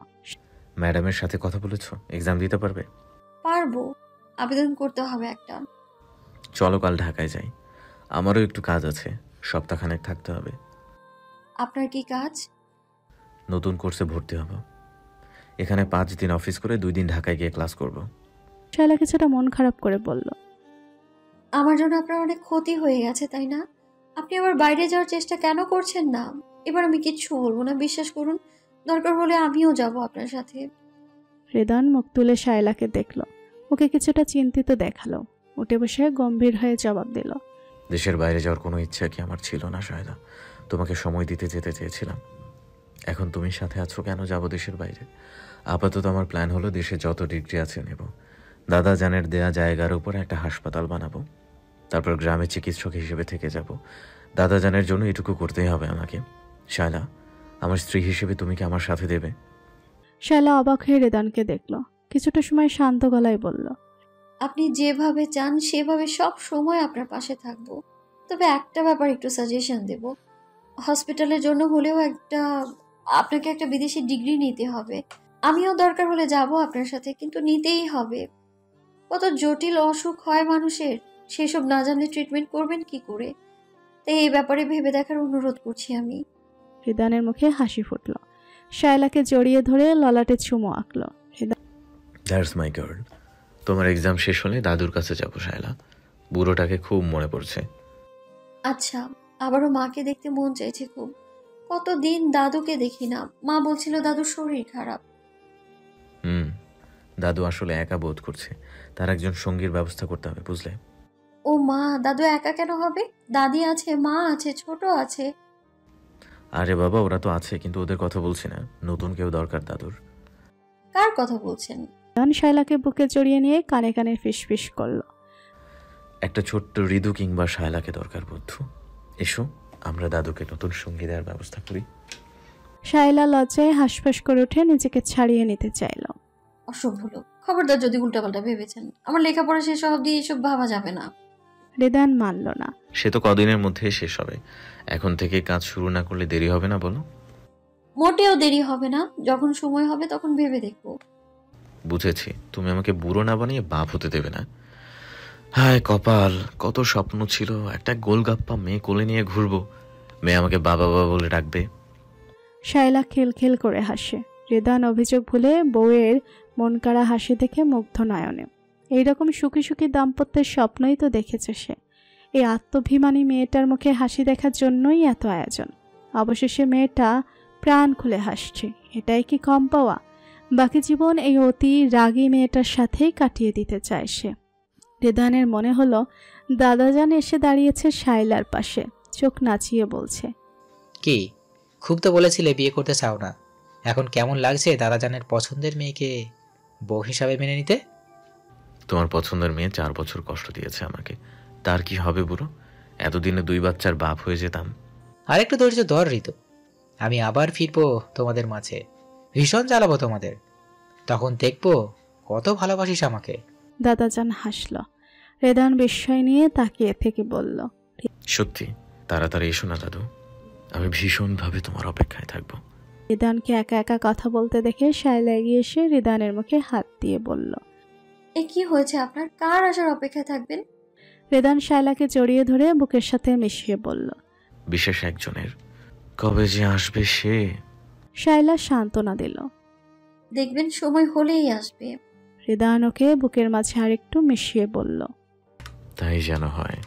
ম্যাডামের সাথে কথা বলেছো? এক্সাম দিতে পারবে? পারবো, আবেদন করতে হবে একটা। চলো কাল ঢাকায় যাই, আমারও একটু কাজ আছে, সপ্তাহখানেক থাকতে হবে। আপনার কি কাজ? নতুন কোর্সে ভর্তি হব। এখানে 5 দিন অফিস করে 2 দিন ঢাকায় গিয়ে ক্লাস করব। শায়লা কিছুটা মন খারাপ করে বলল, আমার জন্য আপনার অনেক ক্ষতি হয়ে গেছে তাই না? আপনি আবার বাইরে যাওয়ার চেষ্টা কেন করছেন না? এবার আমি কিচ্ছু বলবো না, বিশ্বাস করুন। দরকার হলে আমিও যাব আপনার সাথে। রেদন মুখ তুলে শায়লাকে দেখল। ওকে কিছুটা চিন্তিত দেখালো। উঠে বসে গম্ভীর হয়ে জবাব দিল, দেশের বাইরে যাওয়ার কোনো ইচ্ছা কি আমার ছিল না শায়লা? তোমাকে সময় দিতে যেতে চেয়েছিলাম। এখন তুমি সাথে আছো, কেন যাব দেশের বাইরে? আপাতত আমার প্ল্যান হলো দেশে যত ডিগ্রি আছে নেব। দাদা জানের দেয়া জায়গার উপর একটা হাসপাতাল বানাবো। তারপর গ্রামে চিকিৎসক হিসেবে থেকে যাব। দাদা জানের জন্য এটুকু করতেই হবে আমাকে। শায়লা, আমার স্ত্রী হিসেবে তুমি কি আমার সাথে দেবে? শায়লা অবাক হয়ে রেদনকে দেখল। কিছুটা সময় শান্ত গলায় বলল, আপনি যেভাবে চান সেভাবে সব সময় আপনার পাশে থাকবো। তবে একটা ব্যাপার একটু সাজেশন দেব। হসপিটালের জন্য হলেও আপনাকে একটা বিদেশি ডিগ্রি নিতে হবে। আমিও দরকার হলে যাব আপনার সাথে, কিন্তু নিতেই হবে। কত জটিল অসুখ হয় মানুষের, সেসব না জানলে ট্রিটমেন্ট করবেন কি করে? তাই এই ব্যাপারে ভেবে দেখার অনুরোধ করছি আমি। রেদনের মুখে হাসি ফুটল। শায়লাকে জড়িয়ে ধরে ললাটে চুমো আঁকল। That's my girl. তোমার এক্সাম শেষ হলে দাদুর কাছে যাব শায়লা। বুড়োটাকে খুব মনে পড়ছে। আচ্ছা, আবারও মাকে দেখতে মন চাইছে খুব। কতদিন দাদুকে দেখি না। মা বলছিল দাদুর শরীর খারাপ। দাদু আসলে একা বোধ করছে, তার একজন সঙ্গীর ব্যবস্থা করতে হবে, বুঝলে? ও মা, দাদু একা কেন হবে? দাদি আছে, মা আছে, ছোট আছে। আরে বাবা, ওরা তো আছে, কিন্তু ওদের কথা বলছি না, নতুন কেউ দরকার দাদুর। কার কথা বলছেন? শায়লাকে বুকে জড়িয়ে নিয়ে কানে কানে ফিসফিস করলো। একটা ছোট্ট ঋদু কিংবা শায়লাকে দরকার বুদ্ধু। এসো, আমরা দাদুকে নতুন সঙ্গী দেওয়ার ব্যবস্থা করি। শায়লা লজ্জায় হাঁসফাঁস করে উঠে নিজেকে ছাড়িয়ে নিতে চাইল। অসভ্য লোক, খবরদার যদি উল্টাপাল্টা ভেবেছেন। আমার লেখাপড়া শেষ অবধি এসব ভাবা যাবে না। রিদান মানল না। সে তো কদিনের মধ্যে শেষ হবে, এখন থেকে কাজ শুরু না করলে দেরি হবে না বলো? মোটেও দেরি হবে না, যখন সময় হবে তখন ভেবে দেখবো। বুঝেছি, তুমি আমাকে বুড়ো না বানিয়ে বাপ হতে দেবে না। হায় কপাল, কত স্বপ্ন ছিল, একটা গোলগাপ্পা মেয়ে কোলে নিয়ে ঘুরবো, মেয়ে আমাকে বাবা বাবা বলে ডাকবে। শায়লা খিলখিল করে হাসে। রিদান অভিযোগ ভুলে বউয়ের মন কাড়া হাসি দেখে মুগ্ধ নয়নে। এইরকম সুখী সুখী দাম্পত্যের স্বপ্নই তো দেখেছে সে। এই আত্মভিমানী মেয়েটার মুখে হাসি দেখার জন্যই এত আয়োজন। অবশেষে মেয়েটা প্রাণ খুলে হাসছে, এটাই কি কম পাওয়া? বাকি জীবন এই অতি রাগী মেয়েটার সাথেই কাটিয়ে দিতে চায় সে। রিদানের মনে হলো দাদাজান এসে দাঁড়িয়েছে শায়লার পাশে, চোখ নাচিয়ে বলছে, কি খুব তো বলেছিলে বিয়ে করতে চাও না, এখন কেমন লাগছে দাদাজানের পছন্দের মেয়েকে বউ হিসাবে মেনে নিতে? তোমার পছন্দের মেয়ে 4 বছর কষ্ট দিয়েছে আমাকে, তার কি হবে বুড়ো? এতদিনে 2 বাচ্চার বাপ হয়ে যেতাম। আর একটু ধৈর্য ধর ঋতু, আমি আবার ফিরবো তোমাদের মাঝে, ভীষণ জ্বালাবো তোমাদের, তখন দেখবো কত ভালোবাসিস আমাকে। দাদাজান হাসল। রিদান বিস্ময় নিয়ে তাকিয়ে থেকে বলল, সত্যি? তাড়াতাড়ি এসো না দাদু, আমি ভীষণভাবে তোমার অপেক্ষায় থাকবো। রিদানকে একা একা কথা বলতে দেখে শায়লা এগিয়ে এসে রিদানের মুখে হাত দিয়ে বলল, এ কি হয়েছে আপনার? কার আসার অপেক্ষায় থাকবেন? রিদান শায়লাকে জড়িয়ে ধরে বুকের সাথে মিশিয়ে বলল, বিশেষ একজনের, কবে যে আসবে সে। শায়লা সান্ত্বনা দিল, দেখবেন সময় হলেই আসবে। রিদান ওকে বুকের মাঝে আরেকটু মিশিয়ে বলল, তাই যেন হয়।